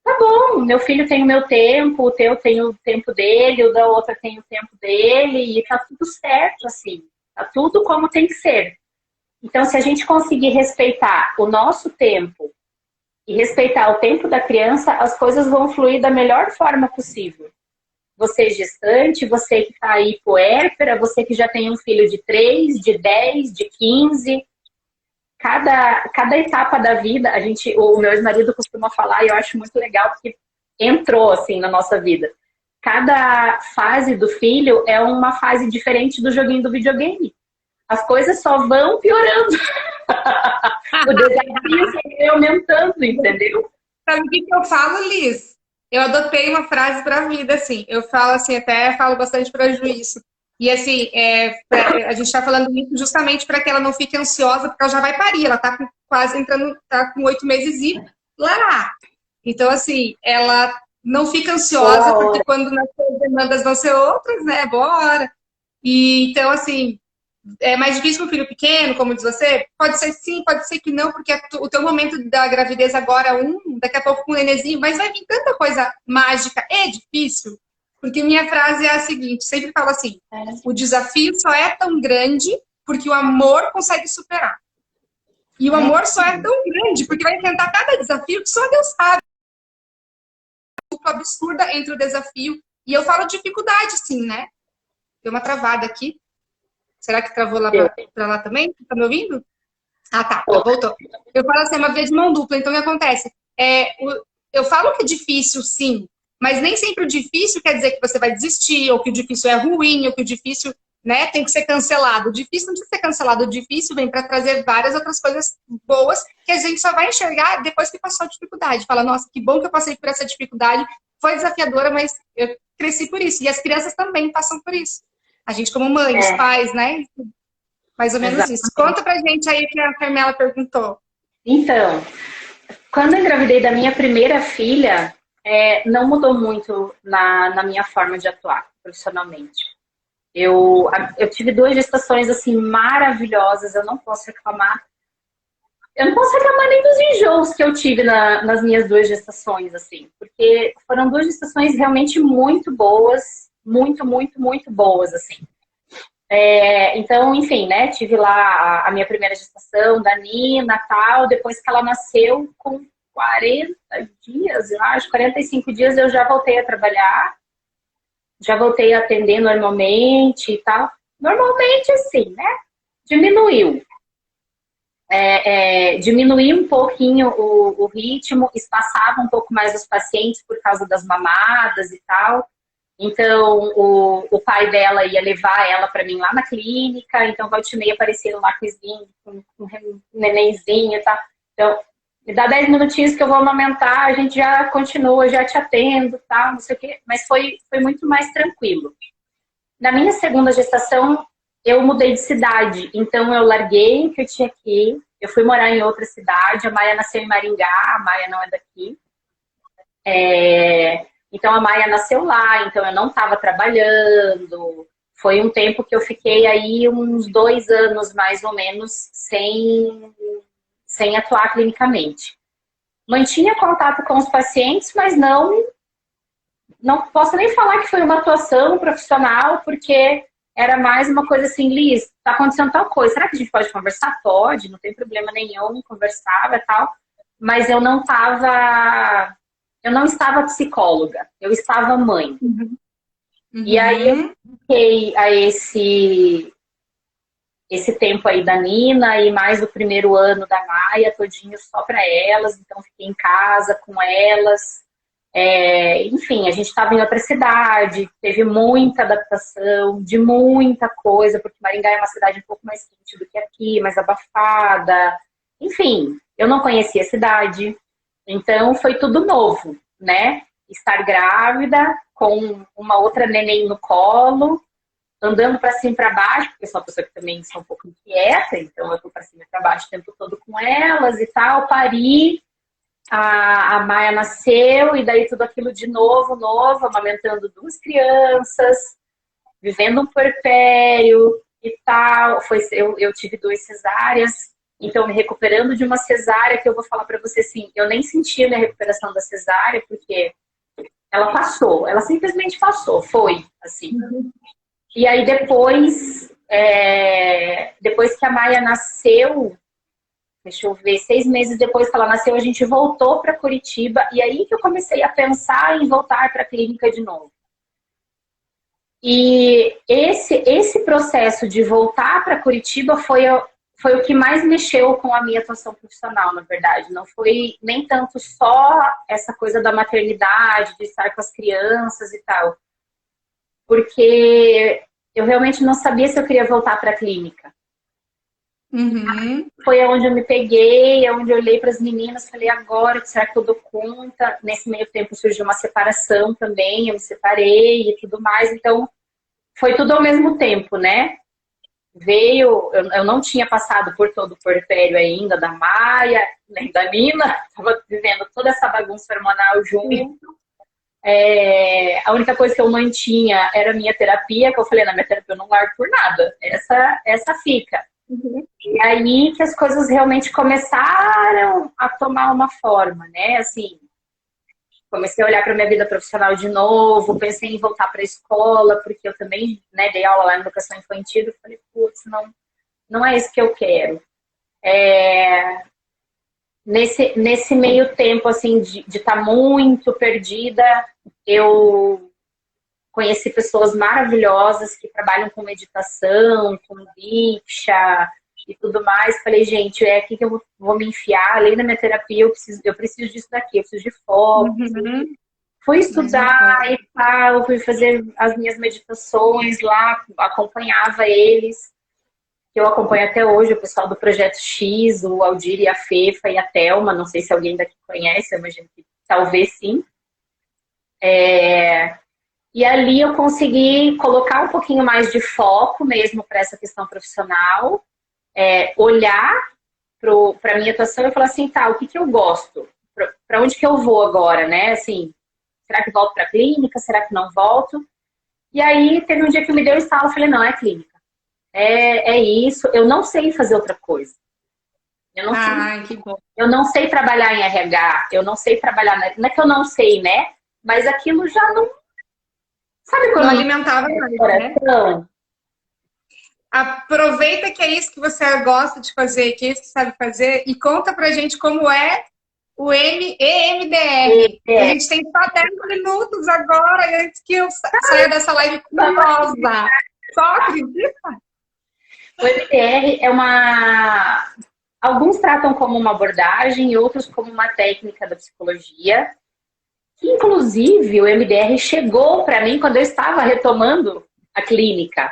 tá bom, meu filho tem o meu tempo, o teu tem o tempo dele, o da outra tem o tempo dele, e tá tudo certo, assim. Tá tudo como tem que ser. Então, se a gente conseguir respeitar o nosso tempo e respeitar o tempo da criança, as coisas vão fluir da melhor forma possível. Você gestante, você que está aí puérpera, você que já tem um filho de 3, de 10, de 15. Cada etapa da vida, o meu ex-marido costuma falar, e eu acho muito legal, porque entrou assim na nossa vida. Cada fase do filho é uma fase diferente do joguinho do videogame. As coisas só vão piorando. O desafio vai aumentando, entendeu? Sabe o que eu falo, Liz? Eu adotei uma frase para a vida, assim. Eu falo assim, até falo bastante para juízo. E assim, a gente está falando isso justamente para que ela não fique ansiosa, porque ela já vai parir, ela está quase entrando, tá com 8 meses e lá. Então, assim, ela não fica ansiosa, porque quando as demandas vão ser outras, né? Bora. E então, assim, é mais difícil para o filho pequeno, como diz você? Pode ser sim, pode ser que não, porque o teu momento da gravidez agora é daqui a pouco com o nenenzinho, mas vai vir tanta coisa mágica e difícil, porque minha frase é a seguinte, sempre falo assim, o desafio só é tão grande porque o amor consegue superar. E o amor só é tão grande porque vai enfrentar cada desafio que só Deus sabe. Absurda entre o desafio, e eu falo dificuldade, sim, né? Deu uma travada aqui. Será que travou lá para lá também? Tá me ouvindo? Ah, tá. Voltou. Eu falo assim, é uma via de mão dupla. Então, o que acontece? Eu falo que é difícil, sim, mas nem sempre o difícil quer dizer que você vai desistir, ou que o difícil é ruim, ou que o difícil, né, tem que ser cancelado. O difícil não precisa ser cancelado. O difícil vem para trazer várias outras coisas boas que a gente só vai enxergar depois que passou a dificuldade. Fala, nossa, que bom que eu passei por essa dificuldade. Foi desafiadora, mas eu cresci por isso. E as crianças também passam por isso. A gente como mãe, os pais, né? Mais ou menos isso. Conta pra gente aí que a Carmela perguntou. Então, quando eu engravidei da minha primeira filha, não mudou muito na minha forma de atuar profissionalmente. Eu tive 2 gestações assim maravilhosas, eu não posso reclamar. Eu não posso reclamar nem dos enjoos que eu tive nas minhas 2 gestações, assim, porque foram 2 gestações realmente muito boas, muito, muito, muito boas, assim. Então, enfim, né, tive lá a minha primeira gestação da Nina, tal, depois que ela nasceu, com 40 dias, eu acho, 45 dias eu já voltei a trabalhar, já voltei a atender normalmente e tal. Normalmente, assim, né? diminuiu. Diminuir um pouquinho o ritmo, espaçava um pouco mais os pacientes por causa das mamadas e tal. Então, o pai dela ia levar ela para mim lá na clínica, então volta e meia apareceram lá com o sling, com um nenenzinho e tal. Então, me dá 10 minutinhos que eu vou amamentar, a gente já continua, já te atendo, tal, não sei o quê. Mas foi muito mais tranquilo. Na minha segunda gestação, eu mudei de cidade, então eu larguei o que eu tinha aqui, eu fui morar em outra cidade, a Maia nasceu em Maringá, a Maia não é daqui. Então a Maia nasceu lá, então eu não estava trabalhando, foi um tempo que eu fiquei aí uns 2 anos mais ou menos sem atuar clinicamente. Mantinha contato com os pacientes, mas não posso nem falar que foi uma atuação profissional, porque era mais uma coisa assim, Liz, tá acontecendo tal coisa, será que a gente pode conversar? Pode, não tem problema nenhum, conversava e tal, mas eu não estava psicóloga, eu estava mãe. Uhum. E aí eu fiquei a esse tempo aí da Nina e mais o primeiro ano da Maia, todinho só para elas, então fiquei em casa com elas. Enfim, a gente estava em outra cidade, teve muita adaptação, de muita coisa, porque Maringá é uma cidade um pouco mais quente do que aqui, mais abafada. Enfim, eu não conhecia a cidade, então foi tudo novo, né? Estar grávida, com uma outra neném no colo, andando para cima e para baixo, porque eu sou uma pessoa que também sou um pouco inquieta, então eu tô para cima e para baixo o tempo todo com elas e tal, pari. A Maia nasceu e daí tudo aquilo de novo, amamentando 2 crianças, vivendo um puerpério e tal. Eu tive 2 cesáreas, então me recuperando de uma cesárea, que eu vou falar para você assim, eu nem senti a minha recuperação da cesárea, porque ela passou, ela simplesmente passou, foi assim. E aí depois que a Maia nasceu, deixa eu ver, 6 meses depois que ela nasceu, a gente voltou para Curitiba, e aí que eu comecei a pensar em voltar para a clínica de novo. E esse processo de voltar para Curitiba foi o que mais mexeu com a minha atuação profissional, na verdade. Não foi nem tanto só essa coisa da maternidade, de estar com as crianças e tal. Porque eu realmente não sabia se eu queria voltar para a clínica. Uhum. Foi onde eu me peguei, onde eu olhei para as meninas, falei, agora, será que eu dou conta? Nesse meio tempo surgiu uma separação também, eu me separei e tudo mais, então foi tudo ao mesmo tempo, né? Eu não tinha passado por todo o puerpério ainda, da Maia, nem da Nina, estava vivendo toda essa bagunça hormonal junto. A única coisa que eu mantinha era a minha terapia, que eu falei, na minha terapia eu não largo por nada, essa fica. Uhum. E aí que as coisas realmente começaram a tomar uma forma, né? Assim, comecei a olhar para minha vida profissional de novo, pensei em voltar para a escola, porque eu também, né, dei aula lá na educação infantil, e falei, putz, não é isso que eu quero. Nesse meio tempo, assim, de estar muito perdida, eu conheci pessoas maravilhosas que trabalham com meditação, com Diksha e tudo mais. Falei, gente, é aqui que eu vou me enfiar. Além da minha terapia, eu preciso disso daqui, eu preciso de foco. Uhum. Fui estudar e tal, fui fazer as minhas meditações lá, acompanhava eles, que eu acompanho até hoje, o pessoal do Projeto X, o Aldir e a Fefa e a Thelma, não sei se alguém daqui conhece, eu imagino que talvez sim. E ali eu consegui colocar um pouquinho mais de foco mesmo para essa questão profissional, olhar para a minha atuação e falar assim, tá, o que eu gosto? Para onde que eu vou agora, né? Assim, será que volto para a clínica? Será que não volto? E aí teve um dia que me deu estalo, eu falei, não, é clínica. É isso, eu não sei fazer outra coisa. Eu não sei trabalhar em RH, eu não sei trabalhar, não é que eu não sei, né? Mas aquilo já não... Sabe quando não alimentava mais, né? Aproveita que é isso que você gosta de fazer, que é isso que sabe fazer, e conta pra gente como é o EMDR. A gente tem só 10 minutos agora, antes que eu saia dessa live curiosa. Só acredita? O MDR é uma... Alguns tratam como uma abordagem e outros como uma técnica da psicologia. Inclusive, o MDR chegou para mim quando eu estava retomando a clínica.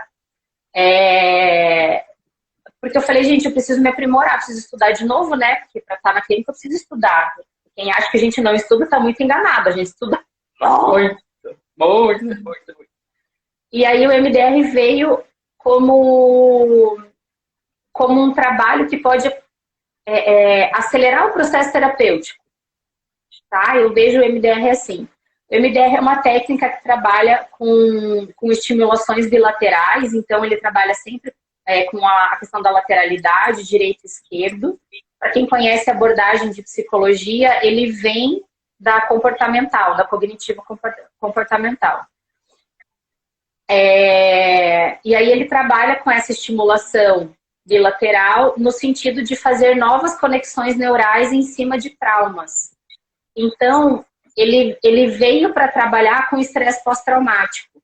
Porque eu falei, gente, eu preciso me aprimorar, preciso estudar de novo, né? Porque para estar na clínica eu preciso estudar. Quem acha que a gente não estuda está muito enganado. A gente estuda muito, muito, muito, muito. E aí o MDR veio como um trabalho que pode acelerar o processo terapêutico. Tá? Eu vejo o MDR assim. O MDR é uma técnica que trabalha com estimulações bilaterais, então ele trabalha sempre com a questão da lateralidade, direito e esquerdo. Para quem conhece a abordagem de psicologia, ele vem da comportamental, da cognitivo comportamental. E aí ele trabalha com essa estimulação bilateral no sentido de fazer novas conexões neurais em cima de traumas. Então, ele veio para trabalhar com estresse pós-traumático.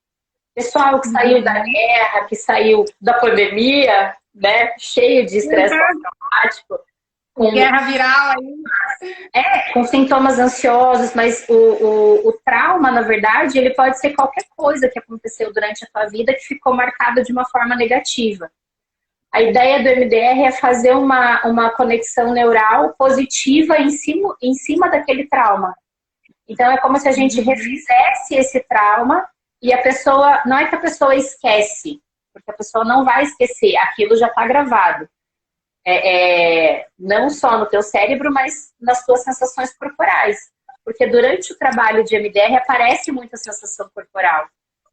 Pessoal que saiu da guerra, que saiu da pandemia, né, cheio de estresse pós-traumático. Guerra viral aí. Com sintomas ansiosos, mas o trauma, na verdade, ele pode ser qualquer coisa que aconteceu durante a tua vida que ficou marcada de uma forma negativa. A ideia do MDR é fazer uma conexão neural positiva em cima daquele trauma. Então, é como se a gente refizesse esse trauma e a pessoa... Não é que a pessoa esquece, porque a pessoa não vai esquecer, aquilo já está gravado. Não só no teu cérebro, mas nas tuas sensações corporais. Porque durante o trabalho de MDR aparece muita sensação corporal.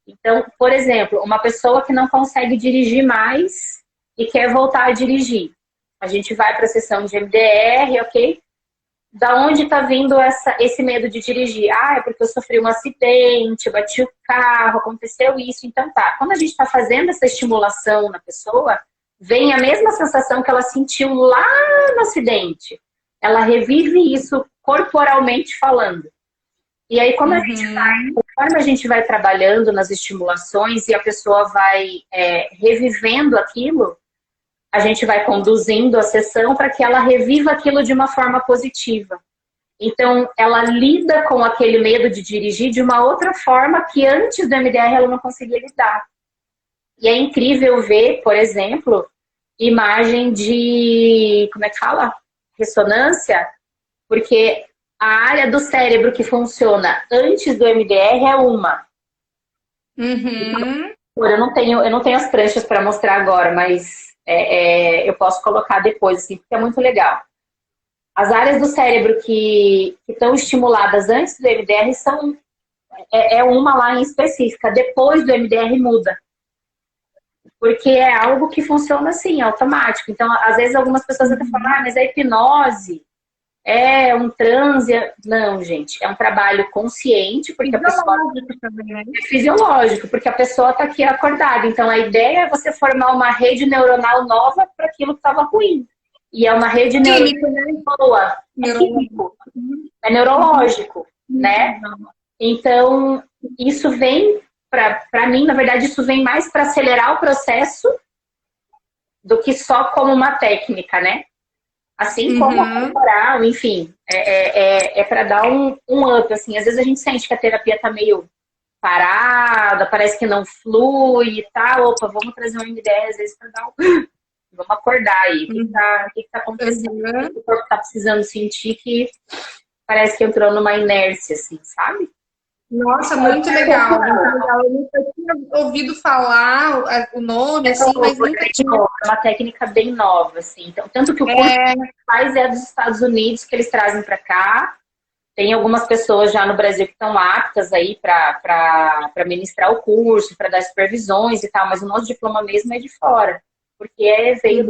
Então, por exemplo, uma pessoa que não consegue dirigir mais e quer voltar a dirigir. A gente vai para a sessão de MDR, ok? Da onde está vindo esse medo de dirigir? É porque eu sofri um acidente, bati o carro, aconteceu isso. Então tá, quando a gente está fazendo essa estimulação na pessoa, vem a mesma sensação que ela sentiu lá no acidente. Ela revive isso corporalmente falando. E aí, como conforme a gente vai trabalhando nas estimulações e a pessoa vai revivendo aquilo, a gente vai conduzindo a sessão para que ela reviva aquilo de uma forma positiva. Então, ela lida com aquele medo de dirigir de uma outra forma que antes do MDR ela não conseguia lidar. E é incrível ver, por exemplo, imagem de, como é que fala? Ressonância, porque a área do cérebro que funciona antes do MDR é uma. Eu não tenho as pranchas para mostrar agora, mas eu posso colocar depois, assim, porque é muito legal. As áreas do cérebro que estão estimuladas antes do MDR são uma lá em específica. Depois do MDR muda. Porque é algo que funciona assim, automático. Então, às vezes, algumas pessoas até falam, mas a hipnose é um transe. Não, gente, é um trabalho consciente, porque a pessoa... É fisiológico, porque a pessoa está aqui acordada. Então, a ideia é você formar uma rede neuronal nova para aquilo que estava ruim. E é uma rede neuronal boa. É químico. É neurológico, né? Então, isso vem... Para mim, na verdade, isso vem mais para acelerar o processo do que só como uma técnica, né? Assim como a corporal, enfim, para dar um up, assim. Às vezes a gente sente que a terapia tá meio parada, parece que não flui e tal. Opa, vamos trazer um MDR, às vezes, para dar Vamos acordar aí. O que tá acontecendo? O que o corpo tá precisando sentir que parece que entrou numa inércia, assim, sabe? Nossa, muito legal, muito legal. Eu nunca tinha ouvido falar o nome, assim, mas nunca tinha. É uma técnica bem nova, assim. Então, tanto que o curso que faz é dos Estados Unidos, que eles trazem para cá. Tem algumas pessoas já no Brasil que estão aptas aí para ministrar o curso, para dar supervisões e tal, mas o nosso diploma mesmo é de fora, porque veio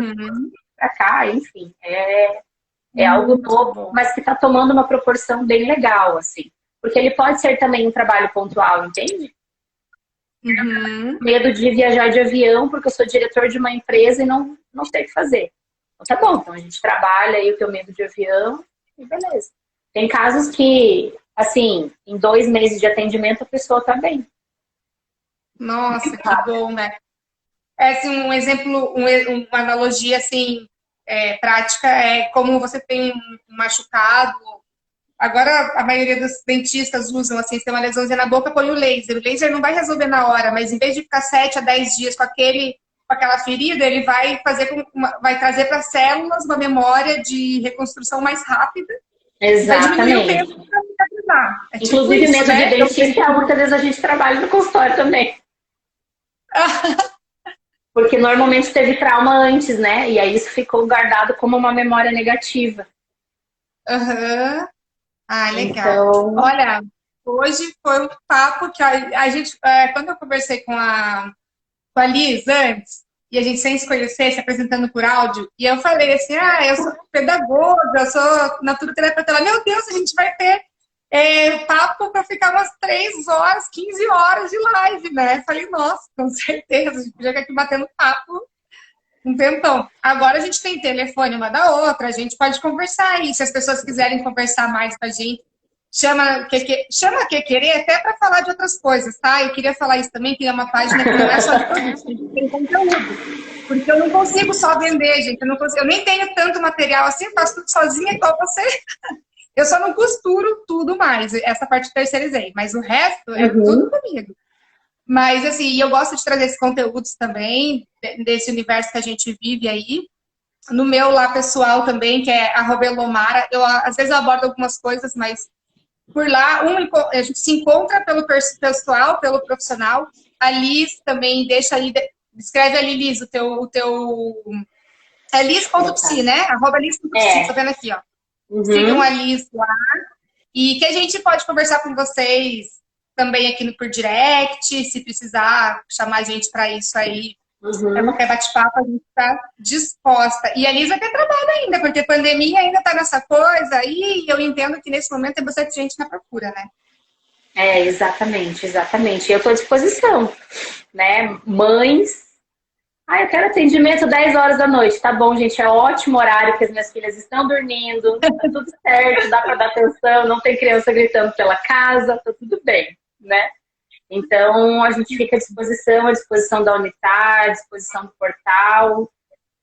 para cá, enfim. É algo novo, mas que está tomando uma proporção bem legal, assim. Porque ele pode ser também um trabalho pontual, entende? Medo de viajar de avião, porque eu sou diretor de uma empresa e não sei o que fazer. Então tá bom, então a gente trabalha aí o teu medo de avião e beleza. Tem casos que, assim, em 2 meses de atendimento a pessoa tá bem. Nossa, que bom, né? assim, um exemplo, uma analogia assim, prática é como você tem um machucado. Agora, a maioria dos dentistas usam, assim, se tem uma lesãozinha na boca, põe o laser. O laser não vai resolver na hora, mas em vez de ficar 7 a 10 dias com aquela ferida, ele vai vai trazer para as células uma memória de reconstrução mais rápida. E vai diminuir o tempo Exatamente. para cicatrizar. É tipo Inclusive, isso, medo de né? dentista, muitas vezes a gente trabalha no consultório também. Porque normalmente teve trauma antes, né? E aí isso ficou guardado como uma memória negativa. Aham. Ah, legal. Então, Olha, hoje foi um papo que a gente, quando eu conversei com a Liz antes, e a gente sem se conhecer, se apresentando por áudio, e eu falei assim, eu sou pedagoga, eu sou naturoterapeuta. Ela, meu Deus, a gente vai ter papo para ficar umas 3 horas, 15 horas de live, né? Eu falei, nossa, com certeza, a gente podia ficar aqui batendo papo um tempão. Agora a gente tem telefone uma da outra, a gente pode conversar aí. Se as pessoas quiserem conversar mais com a gente, chama que querer até para falar de outras coisas, tá? Eu queria falar isso também, que é uma página que não é só de produtos, tem conteúdo. Porque eu não consigo só vender, gente. Eu nem tenho tanto material assim, eu faço tudo sozinha igual você. Eu só não costuro tudo mais. Essa parte eu terceirizei. Mas o resto é tudo comigo. Mas, assim, eu gosto de trazer esses conteúdos também, desse universo que a gente vive aí. No meu lá pessoal também, que é @elomara, às vezes eu abordo algumas coisas, mas por lá, a gente se encontra pelo pessoal, pelo profissional. A Liz também deixa ali, escreve ali, Liz, é liz.psi, né? @liz.psi, tô vendo aqui, ó. Sigam a Liz lá. E que a gente pode conversar com vocês também aqui por direct, se precisar chamar a gente para isso aí, para qualquer bate-papo, a gente está disposta. E a Liz vai ter trabalho ainda, porque a pandemia ainda está nessa coisa, e eu entendo que nesse momento tem bastante gente na procura, né? exatamente, exatamente. Eu estou à disposição, né? Mães. Eu quero atendimento 10 horas da noite. Tá bom, gente, é ótimo horário que as minhas filhas estão dormindo, tá tudo certo, dá para dar atenção, não tem criança gritando pela casa, tá tudo bem, né? Então, a gente fica à disposição da Unitar, à disposição do portal,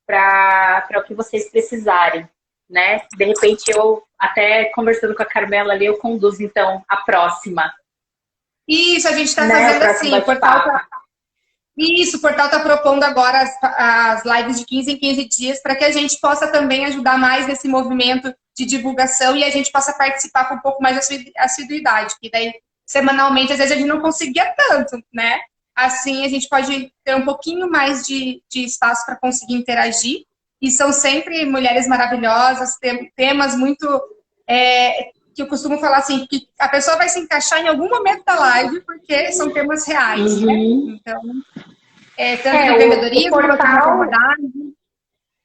para o que vocês precisarem, né? De repente, eu, até conversando com a Carmela ali, eu conduzo, então, a próxima. Isso, a gente está né? fazendo assim, o portal está propondo agora as lives de 15 em 15 dias para que a gente possa também ajudar mais nesse movimento de divulgação e a gente possa participar com um pouco mais de assiduidade, que daí semanalmente às vezes a gente não conseguia tanto, né? Assim a gente pode ter um pouquinho mais de espaço para conseguir interagir e são sempre mulheres maravilhosas, temas muito... que eu costumo falar assim, que a pessoa vai se encaixar em algum momento da live, porque são temas reais, né? Então, tanto do empreendedorismo, quanto da abordagem.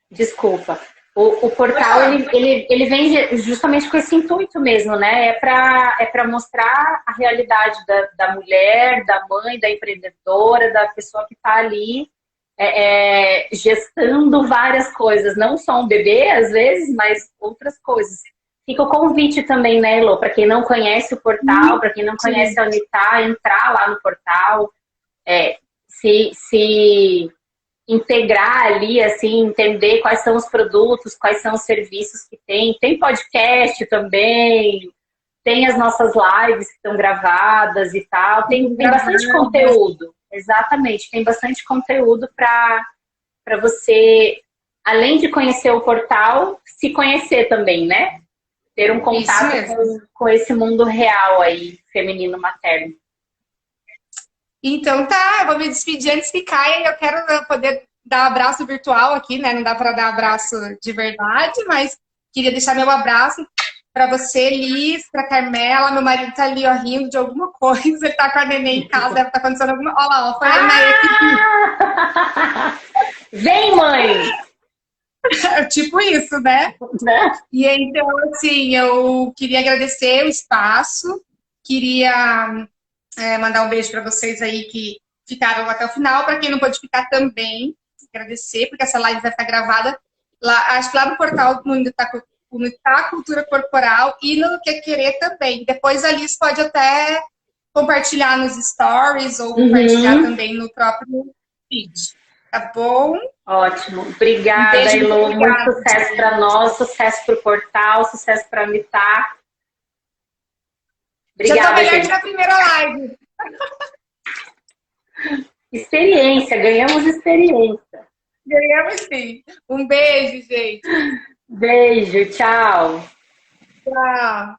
Desculpa. O portal, ele vem justamente com esse intuito mesmo, né? É para mostrar a realidade da mulher, da mãe, da empreendedora, da pessoa que está ali gestando várias coisas. Não só um bebê, às vezes, mas outras coisas. Fica o convite também, né, Elô? Para quem não conhece o portal, para quem não conhece a Unitar, entrar lá no portal, se integrar ali, assim, entender quais são os produtos, quais são os serviços que tem. Tem podcast também, tem as nossas lives que estão gravadas e tal. Tem bastante conteúdo. Exatamente, tem bastante conteúdo para você, além de conhecer o portal, se conhecer também, né? Ter um contato com esse mundo real aí, feminino materno. Então tá, eu vou me despedir antes que caia e eu quero poder dar abraço virtual aqui, né? Não dá para dar abraço de verdade, mas queria deixar meu abraço para você, Liz, para Carmela. Meu marido tá ali, ó, rindo de alguma coisa, ele tá com a neném em casa, deve estar acontecendo alguma... Olha lá, ó, foi a equipe. Vem, mãe! Tipo isso, né? E então, assim, eu queria agradecer o espaço, queria mandar um beijo para vocês aí que ficaram até o final. Para quem não pôde ficar também, agradecer, porque essa live vai ficar gravada lá, acho que lá no portal no Unitar Cultura Corporal e no Que Querer também. Depois a Liz pode até compartilhar nos stories ou compartilhar também no próprio feed. Tá bom? Ótimo. Um Obrigada, beijo, muito Elô. Muito obrigada. sucesso para nós, sucesso para o portal, sucesso para a Mitar. Já tô Obrigada, melhor que gente. na primeira live. Experiência, ganhamos experiência. Ganhamos sim. Um beijo, gente. Beijo, tchau. Tchau.